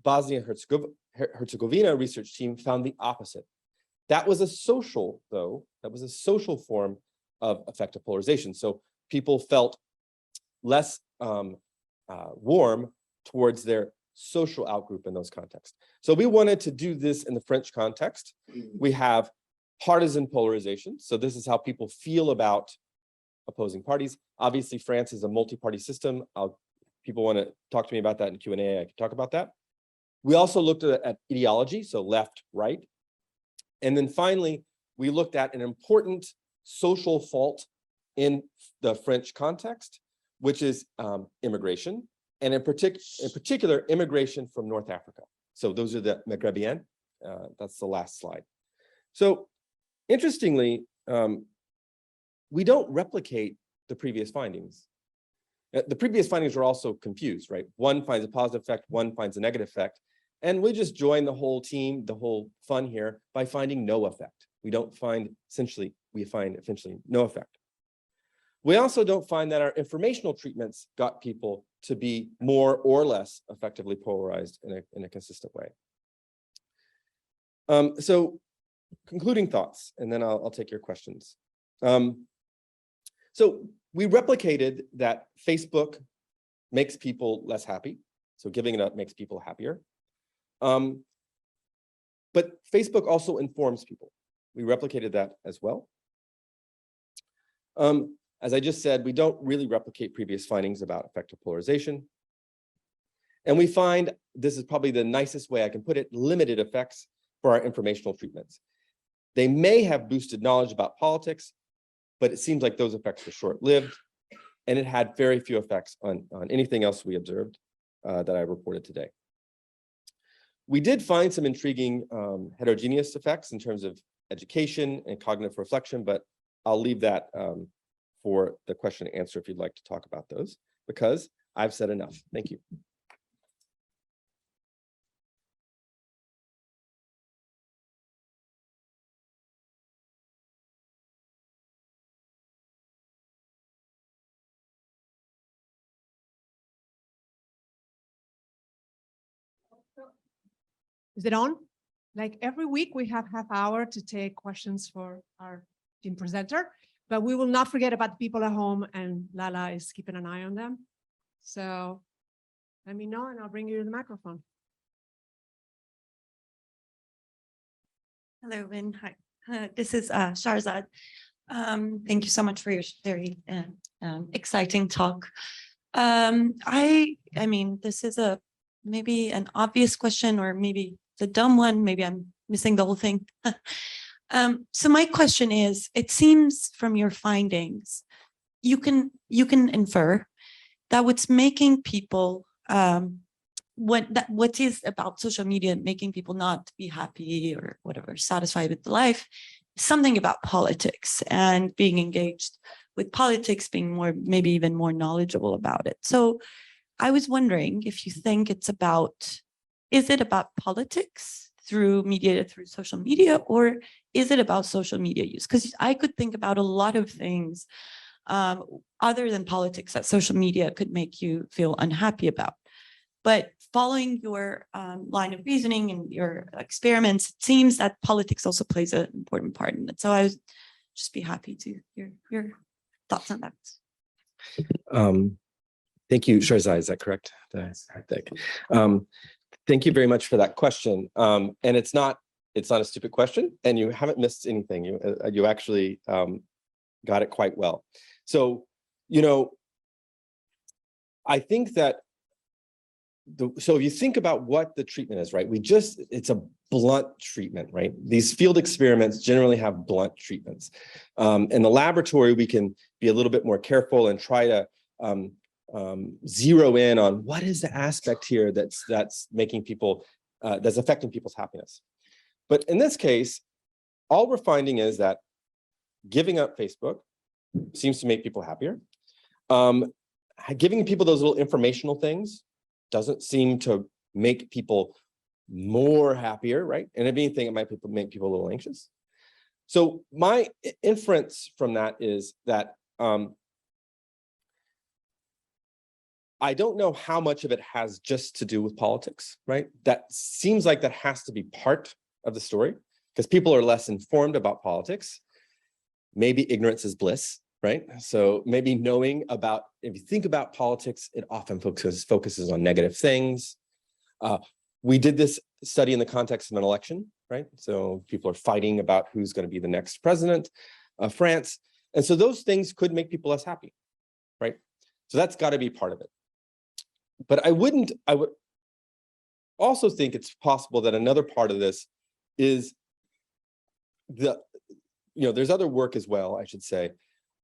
Bosnia-Herzegovina research team found the opposite. That was a social, though, that was a social form of affective polarization. So people felt less warm towards their social outgroup in those contexts. So we wanted to do this in the French context. We have partisan polarization. So this is how people feel about opposing parties. Obviously, France is a multi-party system. People want to talk to me about that in Q&A. I can talk about that. We also looked at ideology, so left, right. And then finally, we looked at an important social fault in the French context, which is immigration, and in particular, immigration from North Africa. So those are the Maghrebian. That's the last slide. So interestingly, we don't replicate the previous findings. The previous findings are also confused, right? One finds a positive effect, one finds a negative effect. And we just join the whole team, the whole fun here, by finding no effect. We find essentially no effect. We also don't find that our informational treatments got people to be more or less effectively polarized in a consistent way. So concluding thoughts, and then I'll take your questions. So we replicated that Facebook makes people less happy. So giving it up makes people happier. But Facebook also informs people. We replicated that as well. As I just said, we don't really replicate previous findings about affective polarization. And we find, this is probably the nicest way I can put it, limited effects for our informational treatments. They may have boosted knowledge about politics, but it seems like those effects were short-lived, and it had very few effects on anything else we observed that I reported today. We did find some intriguing heterogeneous effects in terms of education and cognitive reflection, but I'll leave that for the question and answer if you'd like to talk about those, because I've said enough. Thank you. Is it on? Like every week, we have half hour to take questions for our team presenter, but we will not forget about the people at home, and Lala is keeping an eye on them. So let me know and I'll bring you the microphone. Hello, Vin. Hi, this is Sharzad. Thank you so much for your very exciting talk. I mean, this is maybe an obvious question, or maybe the dumb one. Maybe I'm missing the whole thing. So my question is: it seems from your findings, you can infer that what's making people what is about social media making people not be happy or whatever, satisfied with life, something about politics and being engaged with politics, being more, maybe even more knowledgeable about it. So I was wondering if you think it's about, is it about politics mediated through social media, or is it about social media use? Because I could think about a lot of things other than politics that social media could make you feel unhappy about. But following your line of reasoning and your experiments, it seems that politics also plays an important part in it. So I would just be happy to hear your thoughts on that. Thank you, Sharzai, is that correct? Thank you very much for that question. And it's not a stupid question, and you haven't missed anything. You actually got it quite well. So, I think that so if you think about what the treatment is, right? It's a blunt treatment, right? These field experiments generally have blunt treatments. In the laboratory, we can be a little bit more careful and try to zero in on what is the aspect here that's making people, that's affecting people's happiness. But in this case, all we're finding is that giving up Facebook seems to make people happier. Giving people those little informational things doesn't seem to make people more happier, right? And if anything, it might make people a little anxious. So my inference from that is that I don't know how much of it has just to do with politics, right? That seems like that has to be part of the story, because people are less informed about politics. Maybe ignorance is bliss, right? So maybe knowing about, if you think about politics, it often focuses on negative things. We did this study in the context of an election, right? So people are fighting about who's going to be the next president of France. And so those things could make people less happy, right? So that's got to be part of it. But I would also think it's possible that another part of this is there's other work as well, I should say,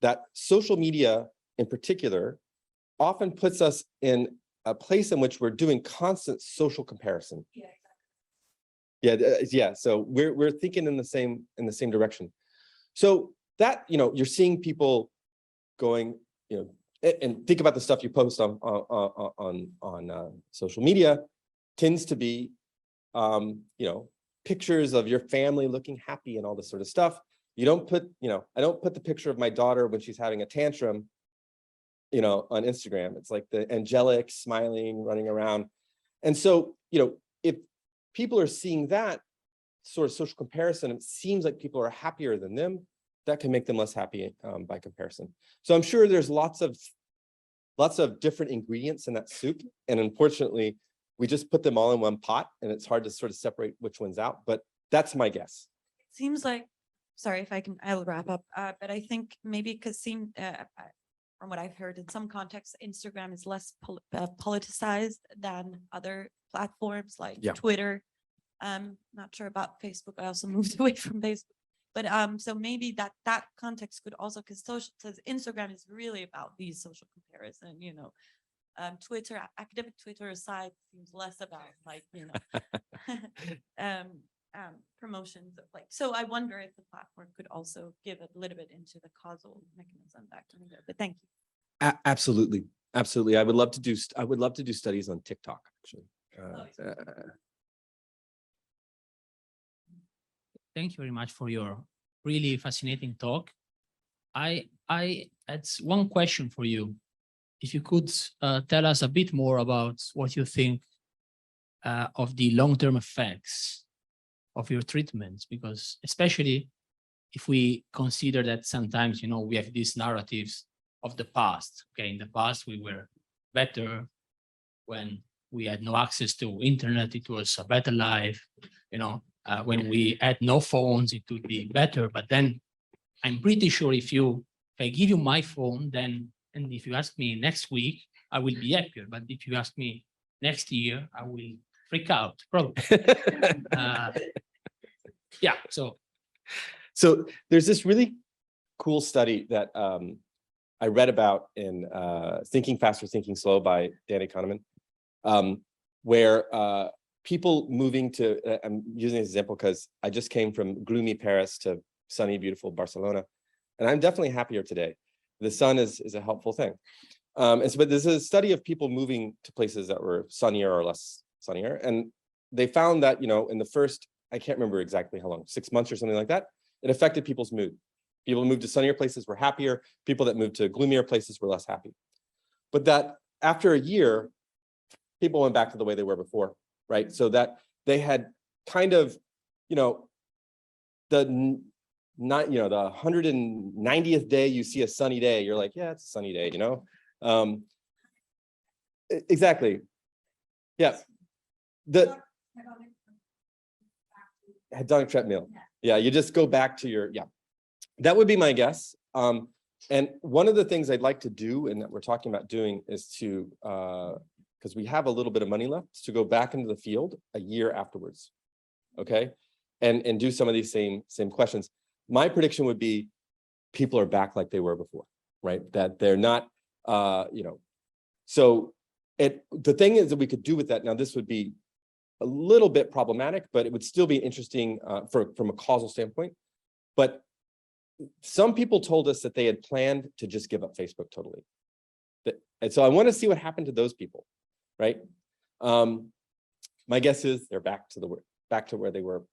that social media in particular often puts us in a place in which we're doing constant social comparison. Yeah. So we're thinking in the same direction. So that, you're seeing people going, and think about the stuff you post on social media tends to be, pictures of your family looking happy and all this sort of stuff. You don't put, I don't put the picture of my daughter when she's having a tantrum, on Instagram. It's like the angelic, smiling, running around. And so, if people are seeing that sort of social comparison, it seems like people are happier than them, that can make them less happy by comparison. So I'm sure there's lots of different ingredients in that soup. And unfortunately, we just put them all in one pot, and it's hard to sort of separate which one's out, but that's my guess. It seems like, sorry if I'll wrap up, but I think maybe because from what I've heard in some contexts, Instagram is less politicized than other platforms like Twitter. Not sure about Facebook. I also moved away from Facebook. But so maybe that context could also, because Instagram is really about these social comparison, Twitter, academic Twitter aside, seems less about promotions of so I wonder if the platform could also give a little bit into the causal mechanism back to there. But thank you. Absolutely. I would love to do studies on TikTok, actually. Thank you very much for your really fascinating talk. I had one question for you. If you could tell us a bit more about what you think of the long-term effects of your treatments, because especially if we consider that sometimes, we have these narratives of the past. Okay, in the past we were better when we had no access to internet, it was a better life, when we had no phones, it would be better. But then I'm pretty sure if I give you my phone, and if you ask me next week, I will be happier. But if you ask me next year, I will freak out, probably. Yeah. So there's this really cool study that I read about in Thinking Faster, Thinking Slow by Danny Kahneman, where people moving to, I'm using this example because I just came from gloomy Paris to sunny, beautiful Barcelona, and I'm definitely happier today. The sun is a helpful thing. But there's a study of people moving to places that were sunnier or less sunnier, and they found that, in the first I can't remember exactly how long, 6 months or something like that, it affected people's mood. People who moved to sunnier places were happier. People that moved to gloomier places were less happy. But that after a year, people went back to the way they were before, right? So that they had kind of, the 190th day you see a sunny day, you're like, yeah, it's a sunny day, Exactly. Yeah. The hedonic treadmill. Yeah, you just go back to your, that would be my guess. And one of the things I'd like to do, and that we're talking about doing, is to, because we have a little bit of money left, is to go back into the field a year afterwards, okay? And do some of these same questions. My prediction would be people are back like they were before, right? That they're not, so the thing is that we could do with that, now this would be a little bit problematic, but it would still be interesting from a causal standpoint. But some people told us that they had planned to just give up Facebook totally. And so I want to see what happened to those people, right? My guess is they're back to where they were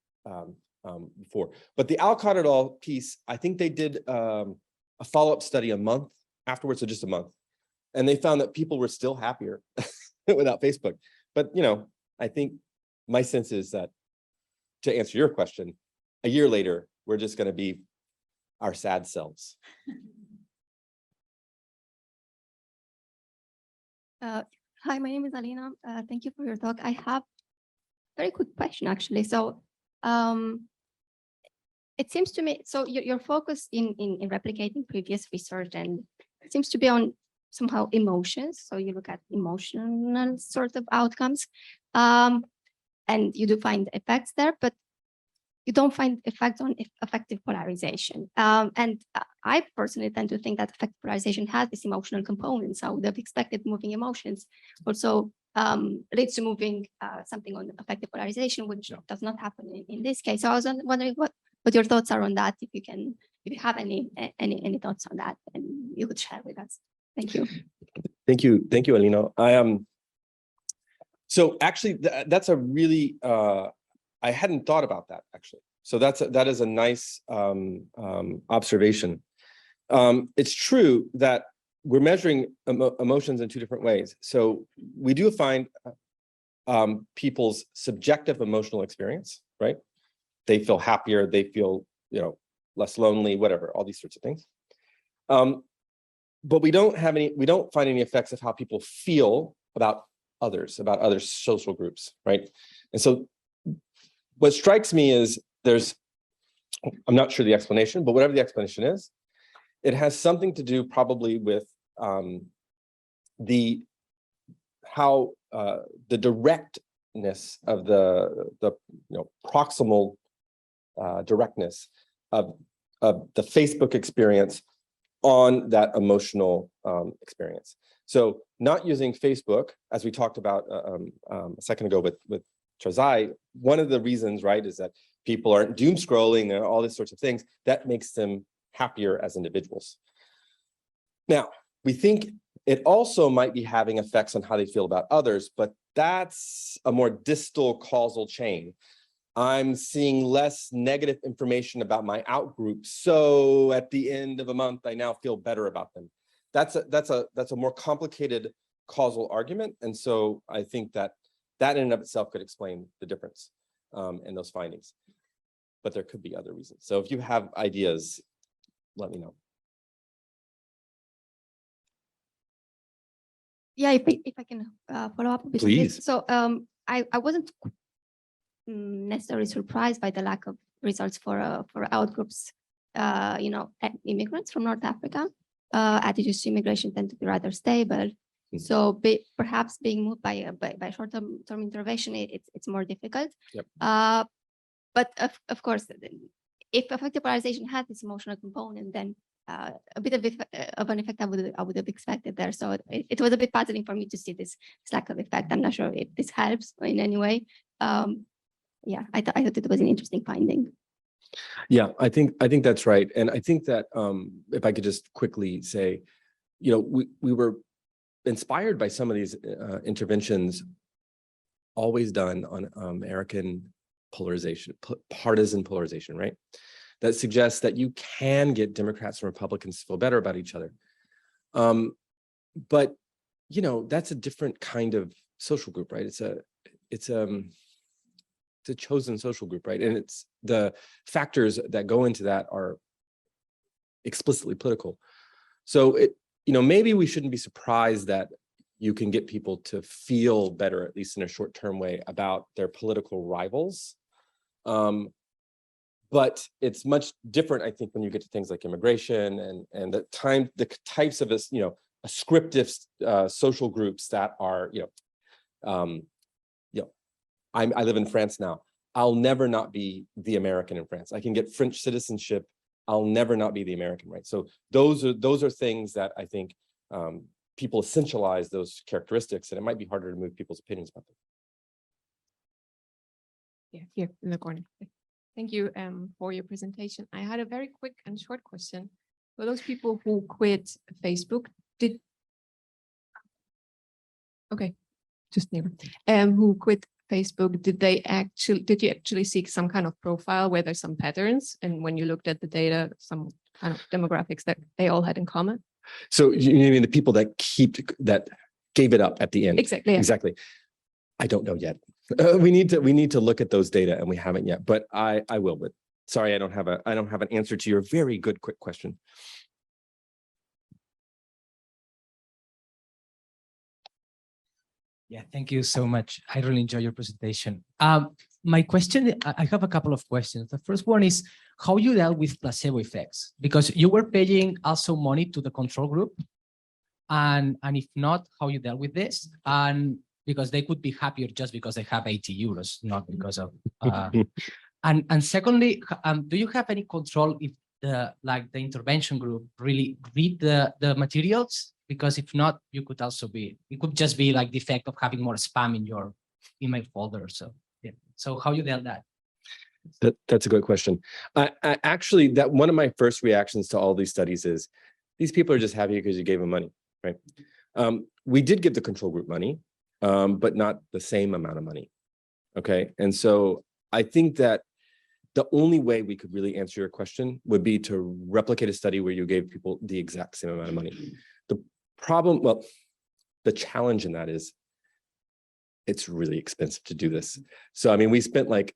before. But the Alcott et al. Piece, I think they did a follow-up study a month afterwards, so just a month. And they found that people were still happier without Facebook. But, I think my sense is that, to answer your question, a year later, we're just going to be our sad selves. Hi, my name is Alina. Thank you for your talk. I have a very quick question, actually. So it seems to me, so your focus in replicating previous research, and it seems to be on somehow emotions. So you look at emotional sort of outcomes, and you do find effects there, but you don't find effects on affective polarization. And I personally tend to think that affective polarization has this emotional component. So I would have expected moving emotions also leads to moving something on affective polarization, which does not happen in this case. So I was wondering what your thoughts are on that, if you have any thoughts on that, and you could share with us. Thank you. Thank you, Alina. So actually, that's a really I hadn't thought about that actually. So that is a nice observation. It's true that we're measuring emotions in two different ways. So we do find people's subjective emotional experience, right? They feel happier, they feel, less lonely, whatever, all these sorts of things. But we don't find any effects of how people feel about other social groups, right? And so what strikes me is I'm not sure the explanation, but whatever the explanation is, it has something to do probably with the directness of the proximal directness of the Facebook experience on that emotional experience. So not using Facebook, as we talked about a second ago with Chazai, one of the reasons, right, is that people aren't doom scrolling and all these sorts of things. That makes them happier as individuals. Now, we think it also might be having effects on how they feel about others, but that's a more distal causal chain. I'm seeing less negative information about my outgroup, so at the end of a month, I now feel better about them. That's a more complicated causal argument, and so I think that in and of itself could explain the difference in those findings. But there could be other reasons. So if you have ideas, let me know. Yeah, if I can follow up a bit. Please. So I wasn't necessarily surprised by the lack of results for outgroups, immigrants from North Africa. Attitudes to immigration tend to be rather stable. So perhaps being moved by short-term intervention, it's more difficult. Yep. But of course, if affective polarization has this emotional component, then a bit of an effect I would have expected there. So it was a bit puzzling for me to see this lack of effect. I'm not sure if this helps in any way. Yeah, I thought it was an interesting finding. Yeah, I think that's right, and I think that if I could just quickly say, we were inspired by some of these interventions always done on American polarization, partisan polarization, right? That suggests that you can get Democrats and Republicans to feel better about each other. But, you know, that's a different kind of social group, right? It's a chosen social group, right? And it's the factors that go into that are explicitly political. So you know, maybe we shouldn't be surprised that you can get people to feel better, at least in a short-term way, about their political rivals. But it's much different, I think, when you get to things like immigration and the types of you know, ascriptive social groups that are, you know, I live in France now. I'll never not be the American in France. I can get French citizenship. I'll never not be the American, right? So those are things that I think people essentialize those characteristics, and it might be harder to move people's opinions about them. Yeah, here in the corner. Thank you for your presentation. I had a very quick and short question. For those people who quit Facebook, who quit Facebook, did you actually seek some kind of profile where there's some patterns? And when you looked at the data, some kind of demographics that they all had in common? So you mean the people that gave it up at the end? Exactly. Yeah. Exactly. I don't know yet. We need to look at those data, and we haven't yet. But I will. But sorry, I don't have an answer to your very good quick question. Yeah, thank you so much. I really enjoy your presentation. My question, I have a couple of questions. The first one is how you dealt with placebo effects, because you were paying also money to the control group. And if not, how you dealt with this? And because they could be happier just because they have 80 euros, not because of, and secondly, do you have any control if the intervention group really read the materials? Because if not, it could just be like the effect of having more spam in your email folder. So yeah. So how you dealt that? That's a good question. I actually, that one of my first reactions to all these studies is these people are just happy because you gave them money, right? We did give the control group money, but not the same amount of money. Okay. And so I think that the only way we could really answer your question would be to replicate a study where you gave people the exact same amount of money. The challenge in that is it's really expensive to do this. So, I mean, we spent like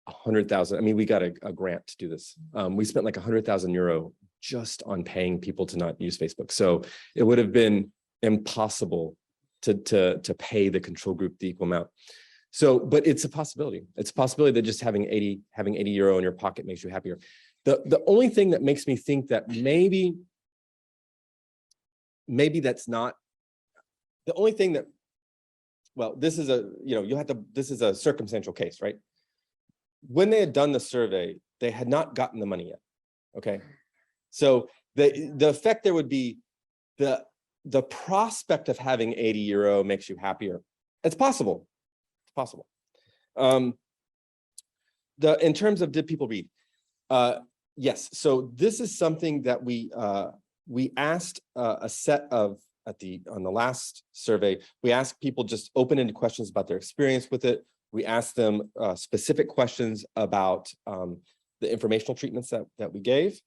100,000. I mean, we got a grant to do this. We spent like 100,000 euro just on paying people to not use Facebook. So it would have been impossible to pay the control group the equal amount. So, but it's a possibility. It's a possibility that just having 80 euro in your pocket makes you happier. The only thing that makes me think that maybe that's not the only thing that, well, this is this is a circumstantial case, right? When they had done the survey, they had not gotten the money yet. Okay. So the effect there would be the prospect of having 80 euro makes you happier. It's possible. It's possible. In terms of did people read? Yes. So this is something that we asked a set of on the last survey. We asked people just open-ended questions about their experience with it. We asked them specific questions about the informational treatments that we gave,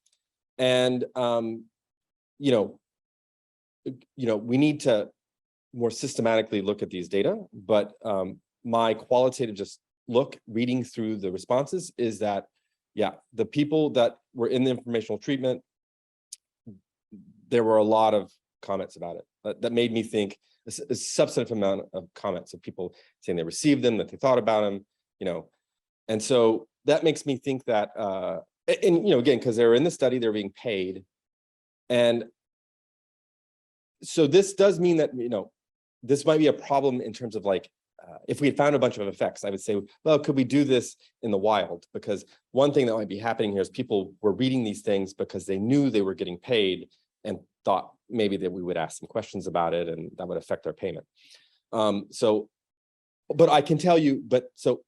and we need to more systematically look at these data. But my qualitative reading through the responses is that, yeah, the people that were in the informational treatment, there were a lot of comments about it that made me think a substantive amount of comments of people saying they received them, that they thought about them, and so that makes me think that, again, because they were in the study, they're being paid, and so this does mean that this might be a problem in terms of like if we had found a bunch of effects, I would say, well, could we do this in the wild? Because one thing that might be happening here is people were reading these things because they knew they were getting paid and thought maybe that we would ask some questions about it and that would affect their payment. But I can tell you, so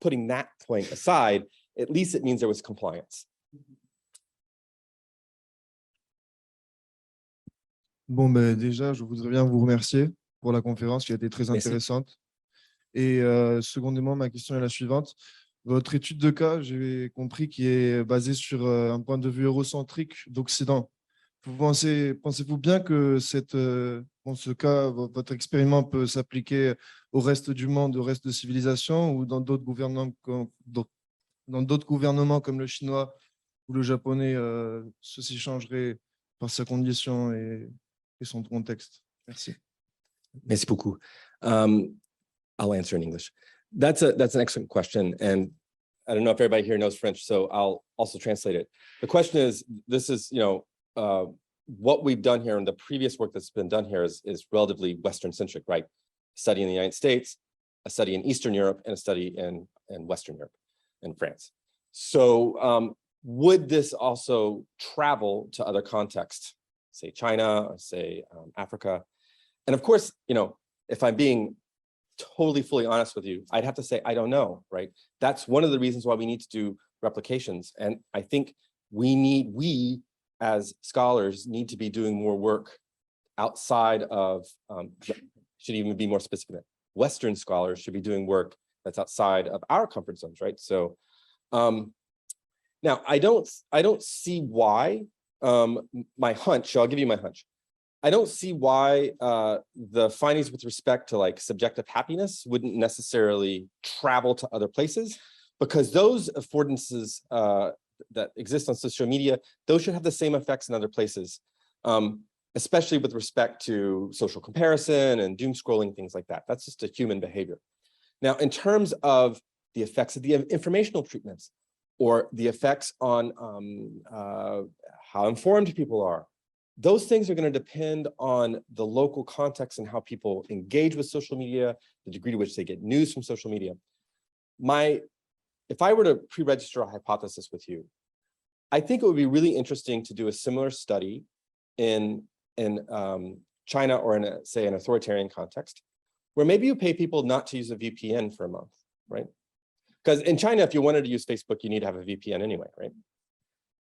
putting that point aside, at least it means there was compliance. Bon, ben déjà, je voudrais bien vous remercier pour la conférence qui a été très intéressante. Et secondément, ma question est la suivante. Votre étude de cas, j'ai compris, qui est basée sur un point de vue eurocentrique d'Occident. Pensez-vous bien que dans ce cas, votre expériment peut s'appliquer au reste du monde, au reste de civilisation, ou dans d'autres gouvernements comme le chinois ou le japonais, ceci changerait par sa condition et son contexte? Merci. Merci beaucoup. I'll answer in English. That's an excellent question. And I don't know if everybody here knows French, so I'll also translate it. The question is, this is, what we've done here and the previous work that's been done here is relatively Western centric, right? A study in the United States, a study in Eastern Europe, and a study in Western Europe and France. So would this also travel to other contexts, say China, or say Africa? And of course, if I'm being totally fully honest with you, I'd have to say, I don't know, right? That's one of the reasons why we need to do replications. And I think we as scholars need to be doing more work outside of, should even be more specific. Western scholars should be doing work that's outside of our comfort zones, right? So now I don't see why, my hunch, I'll give you my hunch. I don't see why the findings with respect to like subjective happiness wouldn't necessarily travel to other places, because those affordances that exist on social media, those should have the same effects in other places, especially with respect to social comparison and doom scrolling, things like that. That's just a human behavior. Now, in terms of the effects of the informational treatments or the effects on how informed people are, those things are going to depend on the local context and how people engage with social media, the degree to which they get news from social media. If I were to pre-register a hypothesis with you, I think it would be really interesting to do a similar study in China or in, say, an authoritarian context, where maybe you pay people not to use a VPN for a month, right? Because in China, if you wanted to use Facebook, you need to have a VPN anyway, right?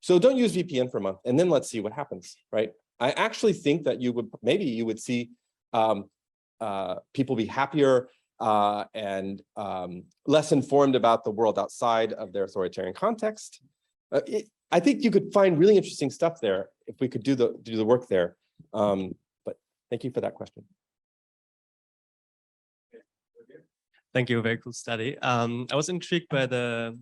So don't use VPN for a month, and then let's see what happens, right? I actually think that you would see people be happier and less informed about the world outside of their authoritarian context. I think you could find really interesting stuff there if we could do the work there. But thank you for that question. Thank you, very cool study. I was intrigued by the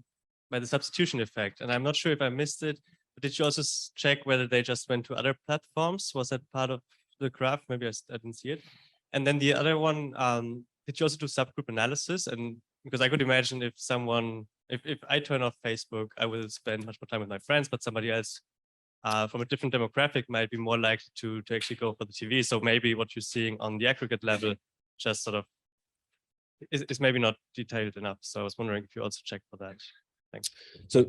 substitution effect, and I'm not sure if I missed it, but did you also check whether they just went to other platforms? Was that part of the graph? Maybe I didn't see it. And then the other one, did you also do subgroup analysis? And because I could imagine if I turn off Facebook, I will spend much more time with my friends, but somebody else from a different demographic might be more likely to actually go for the TV. So maybe what you're seeing on the aggregate level just sort of is maybe not detailed enough. So I was wondering if you also checked for that. Thanks. So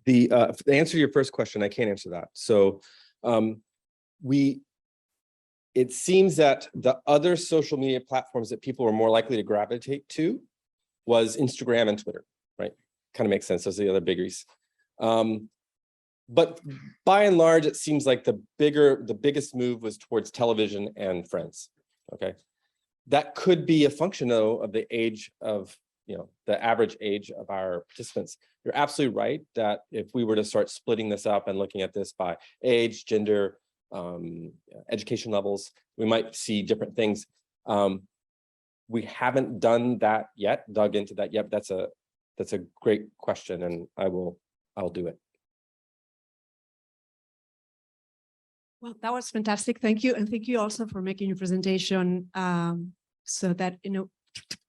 the answer to your first question, I can't answer that. So it seems that the other social media platforms that people were more likely to gravitate to was Instagram and Twitter, right? Kind of makes sense. Those are the other biggies. But by and large, it seems like the biggest move was towards television and friends. Okay, that could be a function though of the age of, the average age of our participants. You're absolutely right that if we were to start splitting this up and looking at this by age, gender, education levels, we might see different things. We haven't done that yet, dug into that yet. That's a great question, and I'll do it. Well, that was fantastic. Thank you. And thank you also for making your presentation so that,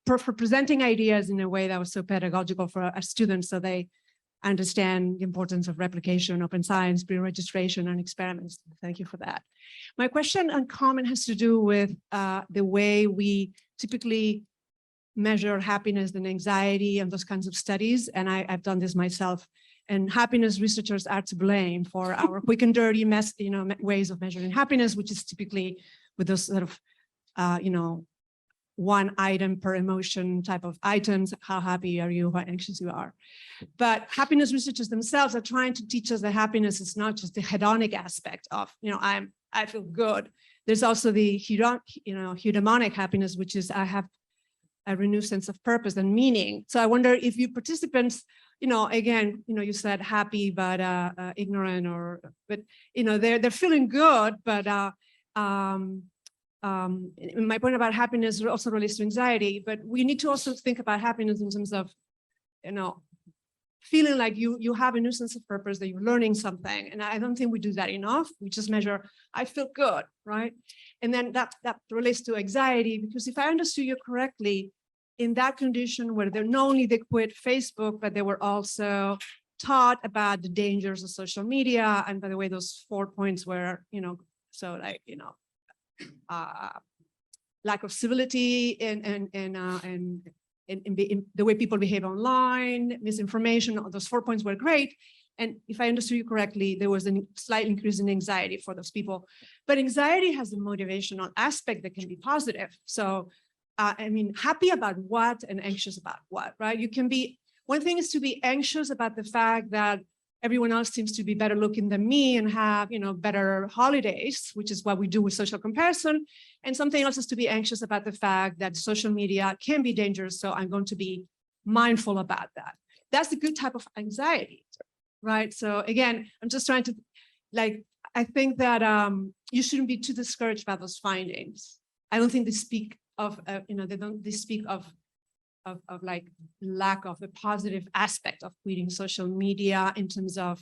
for presenting ideas in a way that was so pedagogical for our students, so they understand the importance of replication, open science, pre-registration, and experiments. Thank you for that. My question and comment has to do with the way we typically measure happiness and anxiety and those kinds of studies. And I've done this myself. And happiness researchers are to blame for our quick and dirty ways of measuring happiness, which is typically with those sort of, one item per emotion type of items. How happy are you? How anxious you are? But happiness researchers themselves are trying to teach us that happiness is not just the hedonic aspect of, I feel good. There's also the eudaimonic happiness, which is I have a renewed sense of purpose and meaning. So I wonder if you participants, again, you said happy but ignorant, but they're feeling good, but my point about happiness also relates to anxiety. But we need to also think about happiness in terms of, feeling like you have a new sense of purpose, that you're learning something. And I don't think we do that enough. We just measure, I feel good, right? And then that relates to anxiety, because if I understood you correctly, in that condition where they not only they quit Facebook, but they were also taught about the dangers of social media. And by the way, those 4 points were, so like, lack of civility and the way people behave online, misinformation, those 4 points were great. And if I understood you correctly, there was a slight increase in anxiety for those people. But anxiety has a motivational aspect that can be positive. So, happy about what and anxious about what, right? You can be, one thing is to be anxious about the fact that everyone else seems to be better looking than me and have, better holidays, which is what we do with social comparison. And something else is to be anxious about the fact that social media can be dangerous. So I'm going to be mindful about that. That's the good type of anxiety, right? So again, I'm just trying to, I think that you shouldn't be too discouraged by those findings. I don't think they speak of, they speak of like lack of a positive aspect of quitting social media in terms of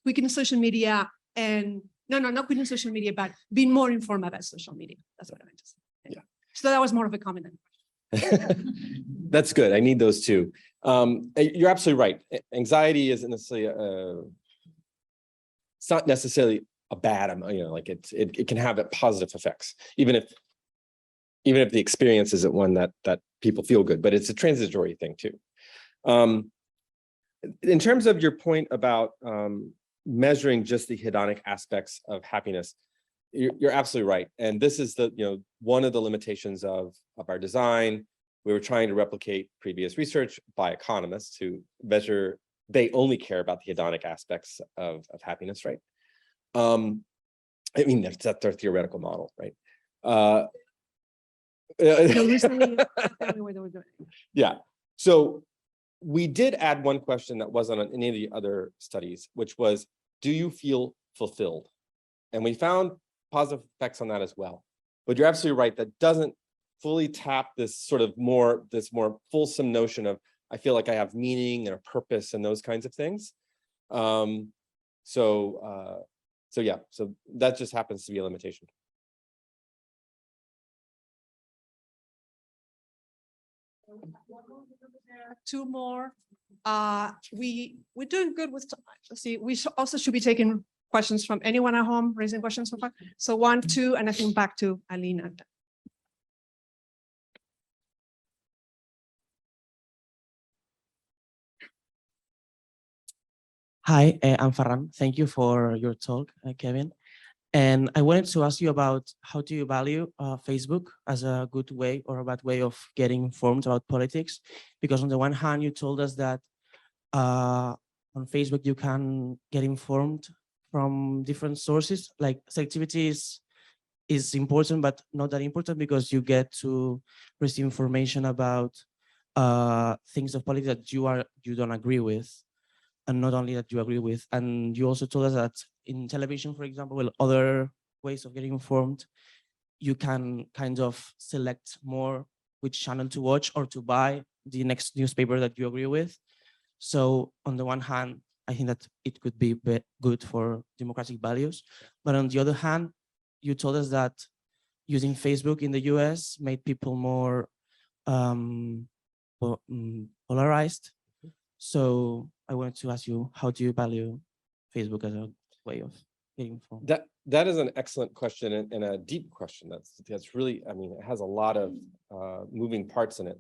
quitting social media and not quitting social media, but being more informed about social media. That's what I meant to say. Yeah. So that was more of a comment than a question. That's good. I need those too. You're absolutely right. Anxiety isn't necessarily it's not necessarily a bad, it can have positive effects, even if the experience isn't one that people feel good, but it's a transitory thing too. In terms of your point about measuring just the hedonic aspects of happiness, you're absolutely right. And this is one of the limitations of our design. We were trying to replicate previous research by economists who measure, they only care about the hedonic aspects of happiness, right? That's their theoretical model, right? Yeah. So we did add one question that wasn't on any of the other studies, which was, do you feel fulfilled? And we found positive effects on that as well. But you're absolutely right, that doesn't fully tap this more fulsome notion of, I feel like I have meaning and a purpose and those kinds of things. So that just happens to be a limitation. Two more. We're doing good with time. Let's see. We also should be taking questions from anyone at home, raising questions so far. So 1, 2, and I think back to Alina. Hi, I'm Farhan. Thank you for your talk, Kevin. And I wanted to ask you about how do you value Facebook as a good way or a bad way of getting informed about politics? Because on the one hand, you told us that on Facebook, you can get informed from different sources, like selectivity is important, but not that important because you get to receive information about things of politics that you don't agree with. And not only that you agree with, and you also told us that in television, for example, well, other ways of getting informed, you can kind of select more which channel to watch or to buy the next newspaper that you agree with. So on the one hand, I think that it could be good for democratic values. But on the other hand, you told us that using Facebook in the US made people more polarized. So I wanted to ask you, how do you value Facebook as a way of getting informed? That is an excellent question and a deep question. That's really, it has a lot of moving parts in it.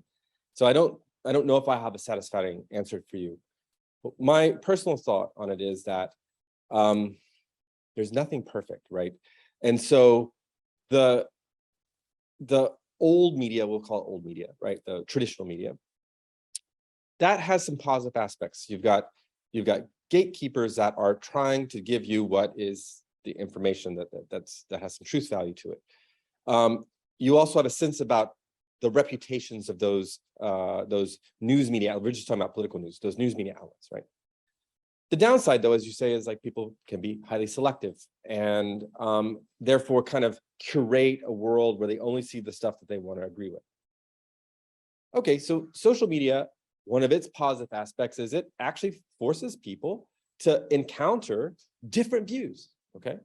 So I don't know if I have a satisfying answer for you. But my personal thought on it is that there's nothing perfect, right? And so the old media, we'll call it old media, right? The traditional media, that has some positive aspects. You've got gatekeepers that are trying to give you what is the information that has some truth value to it. You also have a sense about the reputations of those news media. We're just talking about political news, those news media outlets, right? The downside, though, as you say, is like people can be highly selective and therefore kind of curate a world where they only see the stuff that they want to agree with. Okay, so social media, one of its positive aspects is it actually forces people to encounter different views, okay?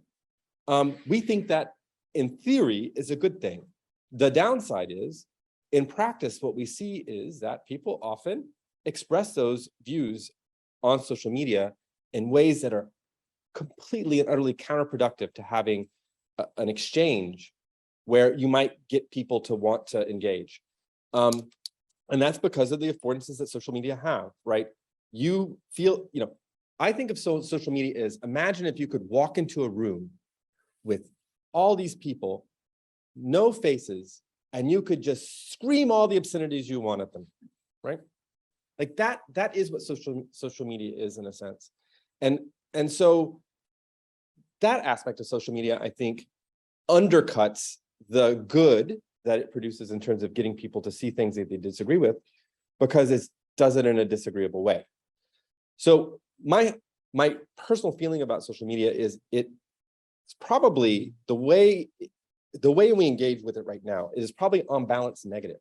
We think that in theory is a good thing. The downside is, in practice, what we see is that people often express those views on social media in ways that are completely and utterly counterproductive to having an exchange where you might get people to want to engage. And that's because of the affordances that social media have, right? You feel, I think of social media as, imagine if you could walk into a room with all these people, no faces, and you could just scream all the obscenities you want at them, right? Like that is what social media is in a sense. And so that aspect of social media, I think, undercuts the good that it produces in terms of getting people to see things that they disagree with, because it does it in a disagreeable way. So my personal feeling about social media is it's probably the way we engage with it right now is probably on balance negative,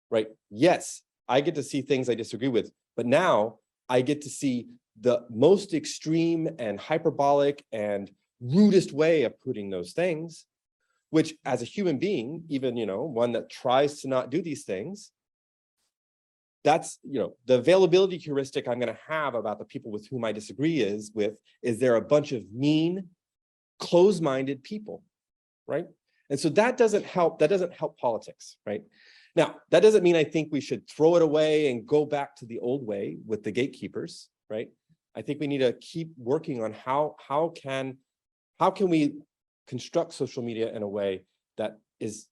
right? Yes, I get to see things I disagree with, but now I get to see the most extreme and hyperbolic and rudest way of putting those things, which as a human being, even, one that tries to not do these things, that's, the availability heuristic I'm going to have about the people with whom I disagree is they're a bunch of mean, closed-minded people, right? And so that doesn't help politics, right? Now, that doesn't mean I think we should throw it away and go back to the old way with the gatekeepers, right? I think we need to keep working on how can we construct social media in a way that is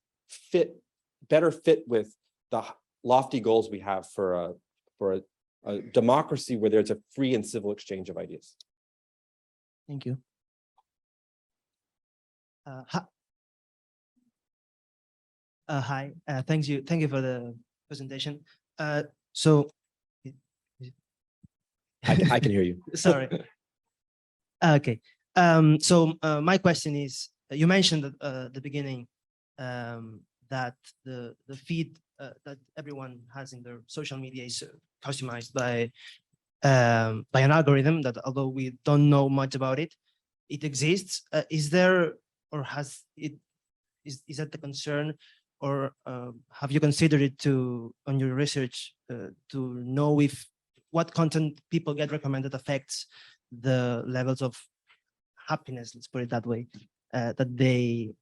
better fit with the lofty goals we have for a democracy where there's a free and civil exchange of ideas. Thank you. Hi, thank you for the presentation. So I can hear you. Sorry. Okay. So my question is, you mentioned at the beginning that the feed that everyone has in their social media is customized by an algorithm that, although we don't know much about it, it exists. Is there, or has it? Is that the concern? Or have you considered it on your research to know if what content people get recommended affects the levels of happiness, let's put it that way, that they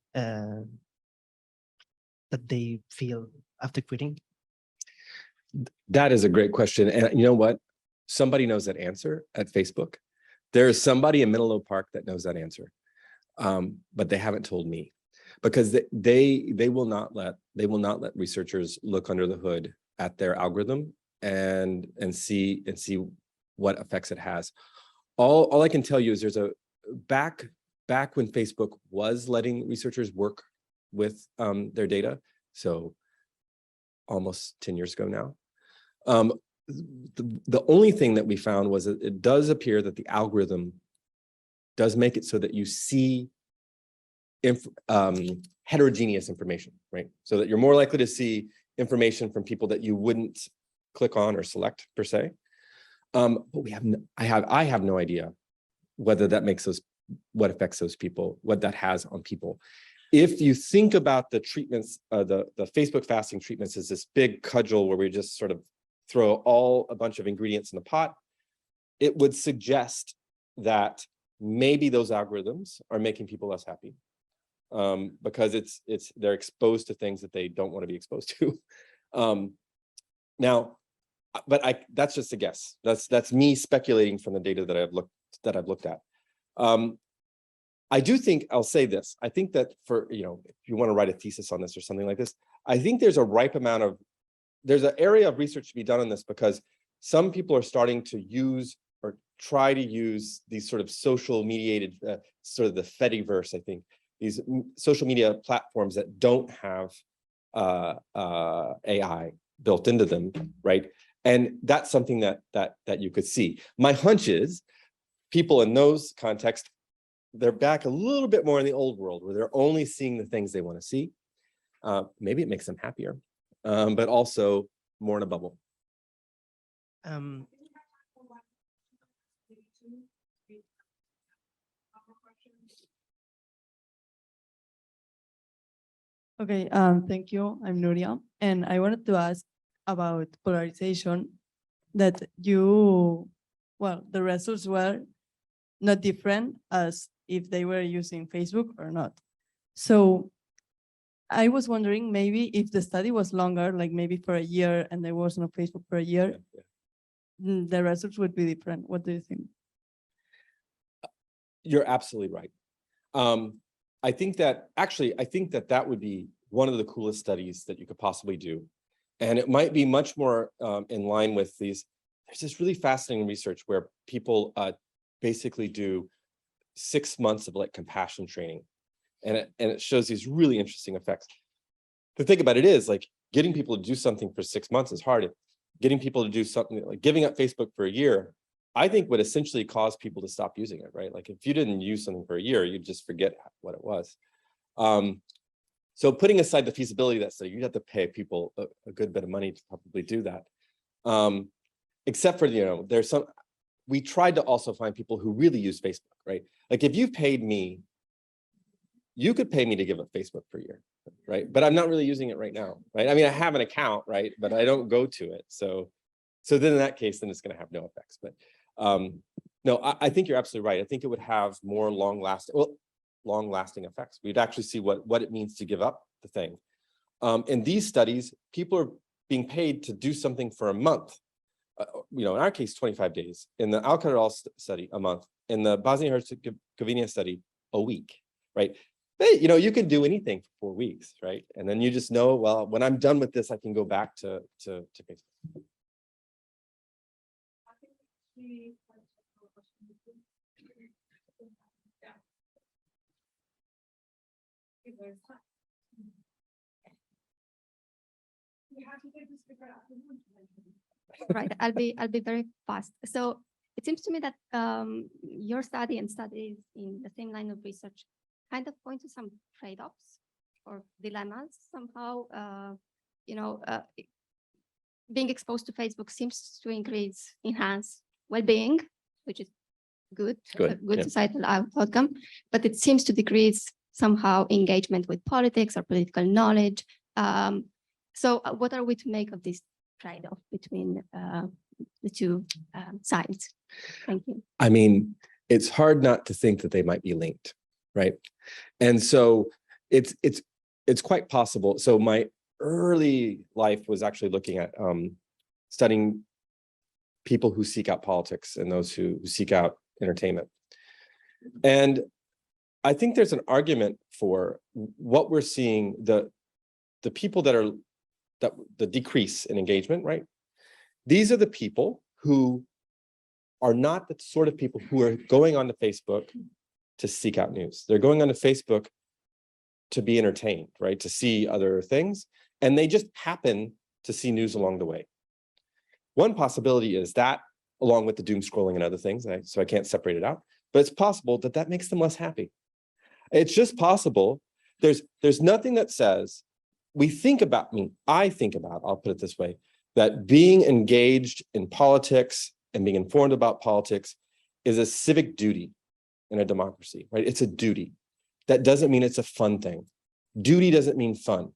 feel after quitting? That is a great question. And you know what? Somebody knows that answer at Facebook. There is somebody in Menlo Park that knows that answer, but they haven't told me. Because they will not let researchers look under the hood at their algorithm and see what effects it has. All I can tell you is there's a back when Facebook was letting researchers work with their data, so almost 10 years ago now. The only thing that we found was that it does appear that the algorithm does make it so that you see heterogeneous information, right? So that you're more likely to see information from people that you wouldn't click on or select per se. But I have no idea whether that makes what affects those people, what that has on people. If you think about the treatments, the Facebook fasting treatments as this big cudgel where we just sort of throw a bunch of ingredients in the pot, it would suggest that maybe those algorithms are making people less happy. Because they're exposed to things that they don't want to be exposed to. Now, but that's just a guess. That's me speculating from the data that I've looked at. I do think, I'll say this. I think that if you want to write a thesis on this or something like this, I think there's an area of research to be done on this, because some people are starting to use or try to use these sort of social mediated, sort of the Fediverse, I think, these social media platforms that don't have AI built into them, right? And that's something that you could see. My hunch is people in those contexts, they're back a little bit more in the old world where they're only seeing the things they want to see. Maybe it makes them happier, but also more in a bubble. Okay, thank you. I'm Llúria, and I wanted to ask about polarization that the results were not different as if they were using Facebook or not. So I was wondering maybe if the study was longer, like maybe for a year and there was no Facebook for a year, the results would be different. What do you think? You're absolutely right. I think that that would be one of the coolest studies that you could possibly do. And it might be much more in line with these. There's this really fascinating research where people basically do 6 months of like compassion training. And it shows these really interesting effects. The thing about it is like getting people to do something for 6 months is hard. Getting people to do something like giving up Facebook for a year, I think would essentially cause people to stop using it, right? Like if you didn't use something for a year, you'd just forget what it was. So putting aside the feasibility of that study, you'd have to pay people a good bit of money to probably do that. Except for, there's some, we tried to also find people who really use Facebook, right? Like if you paid me, you could pay me to give up Facebook for a year, right? But I'm not really using it right now, right? I mean, I have an account, right? But I don't go to it. So then in that case, then it's going to have no effects. But no, I think you're absolutely right. I think it would have more long-lasting effects. We'd actually see what it means to give up the thing. In these studies, people are being paid to do something for a month. In our case, 25 days. In the Electoral study, a month. In the Bosnia-Herzegovina study, a week, right? But, you can do anything for 4 weeks, right? And then you just know, well, when I'm done with this, I can go back to Facebook. Right, I'll be very fast. So it seems to me that your study and studies in the same line of research kind of point to some trade-offs or dilemmas somehow. Being exposed to Facebook seems to enhance well-being, which is good yeah. societal outcome, but it seems to decrease somehow engagement with politics or political knowledge. So what are we to make of this trade-off between the two sides? Thank you. I mean, it's hard not to think that they might be linked, right? And so it's quite possible. So my early life was actually looking at studying people who seek out politics and those who seek out entertainment. And I think there's an argument for what we're seeing, the people that the decrease in engagement, right? These are the people who are not the sort of people who are going onto Facebook to seek out news. They're going onto Facebook to be entertained, right? To see other things. And they just happen to see news along the way. One possibility is that, along with the doom scrolling and other things, so I can't separate it out, but it's possible that makes them less happy. It's just possible. There's nothing that says, I think about, I'll put it this way, that being engaged in politics and being informed about politics is a civic duty in a democracy, right? It's a duty. That doesn't mean it's a fun thing. Duty doesn't mean fun.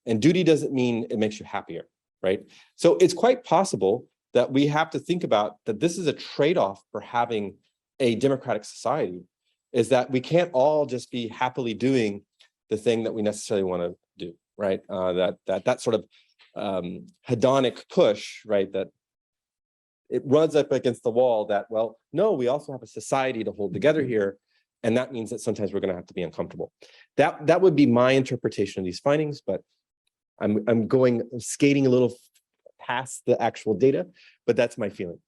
And duty doesn't mean it makes you happier, right? So it's quite possible that we have to think about that this is a trade-off for having a democratic society, is that we can't all just be happily doing the thing that we necessarily want to do, right? That sort of hedonic push, right? That it runs up against the wall that, well, no, we also have a society to hold together here. And that means that sometimes we're going to have to be uncomfortable. That would be my interpretation of these findings, but I'm skating a little past the actual data, but that's my feeling.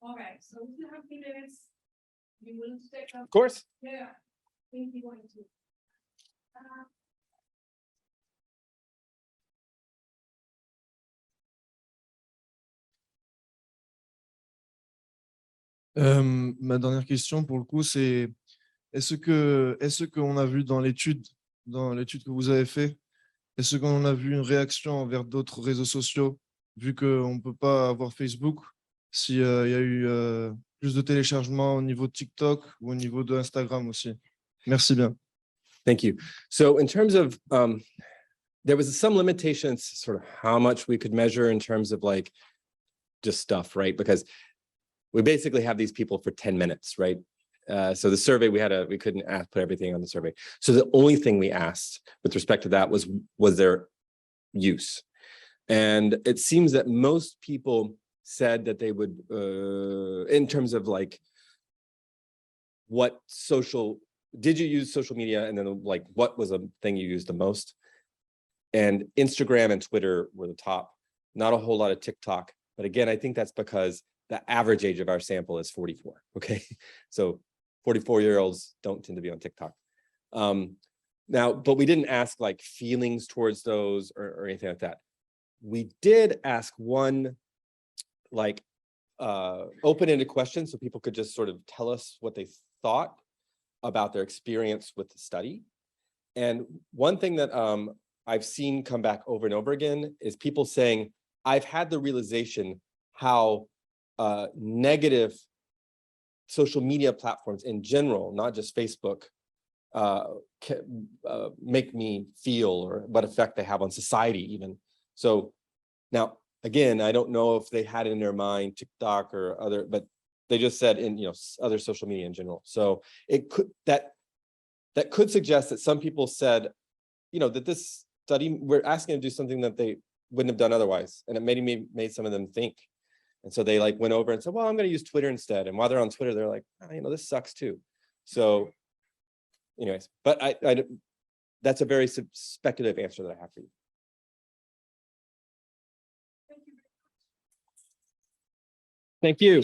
Okay, so we have 2 minutes. You willing to take up? Of course. Yeah. Ma dernière question, pour le coup, c'est est-ce qu'on a vu dans l'étude que vous avez fait, est-ce qu'on a vu une réaction envers d'autres réseaux sociaux, vu qu'on ne peut pas avoir Facebook, s'il y a eu plus de téléchargements au niveau de TikTok ou au niveau de Instagram aussi? Merci bien. Thank you. So in terms of, there was some limitations, sort of how much we could measure in terms of like just stuff, right? Because we basically have these people for 10 minutes, right? So the survey we couldn't put everything on the survey. So the only thing we asked with respect to that was their use. And it seems that most people said that they would, in terms of like, did you use social media? And then like, what was a thing you used the most? And Instagram and Twitter were the top, not a whole lot of TikTok. But again, I think that's because the average age of our sample is 44, okay? So 44-year-olds don't tend to be on TikTok. Now, but we didn't ask like feelings towards those or anything like that. We did ask one like open-ended question so people could just sort of tell us what they thought about their experience with the study. And one thing that I've seen come back over and over again is people saying, I've had the realization how negative social media platforms in general, not just Facebook, make me feel, or what effect they have on society even. So now, again, I don't know if they had in their mind TikTok or other, but they just said in, other social media in general. So it could, that could suggest that some people said, that this study, we're asking them to do something that they wouldn't have done otherwise. And it made some of them think. And so they like went over and said, well, I'm going to use Twitter instead. And while they're on Twitter, they're like, this sucks too. So anyways, but I that's a very speculative answer that I have for you. Thank you.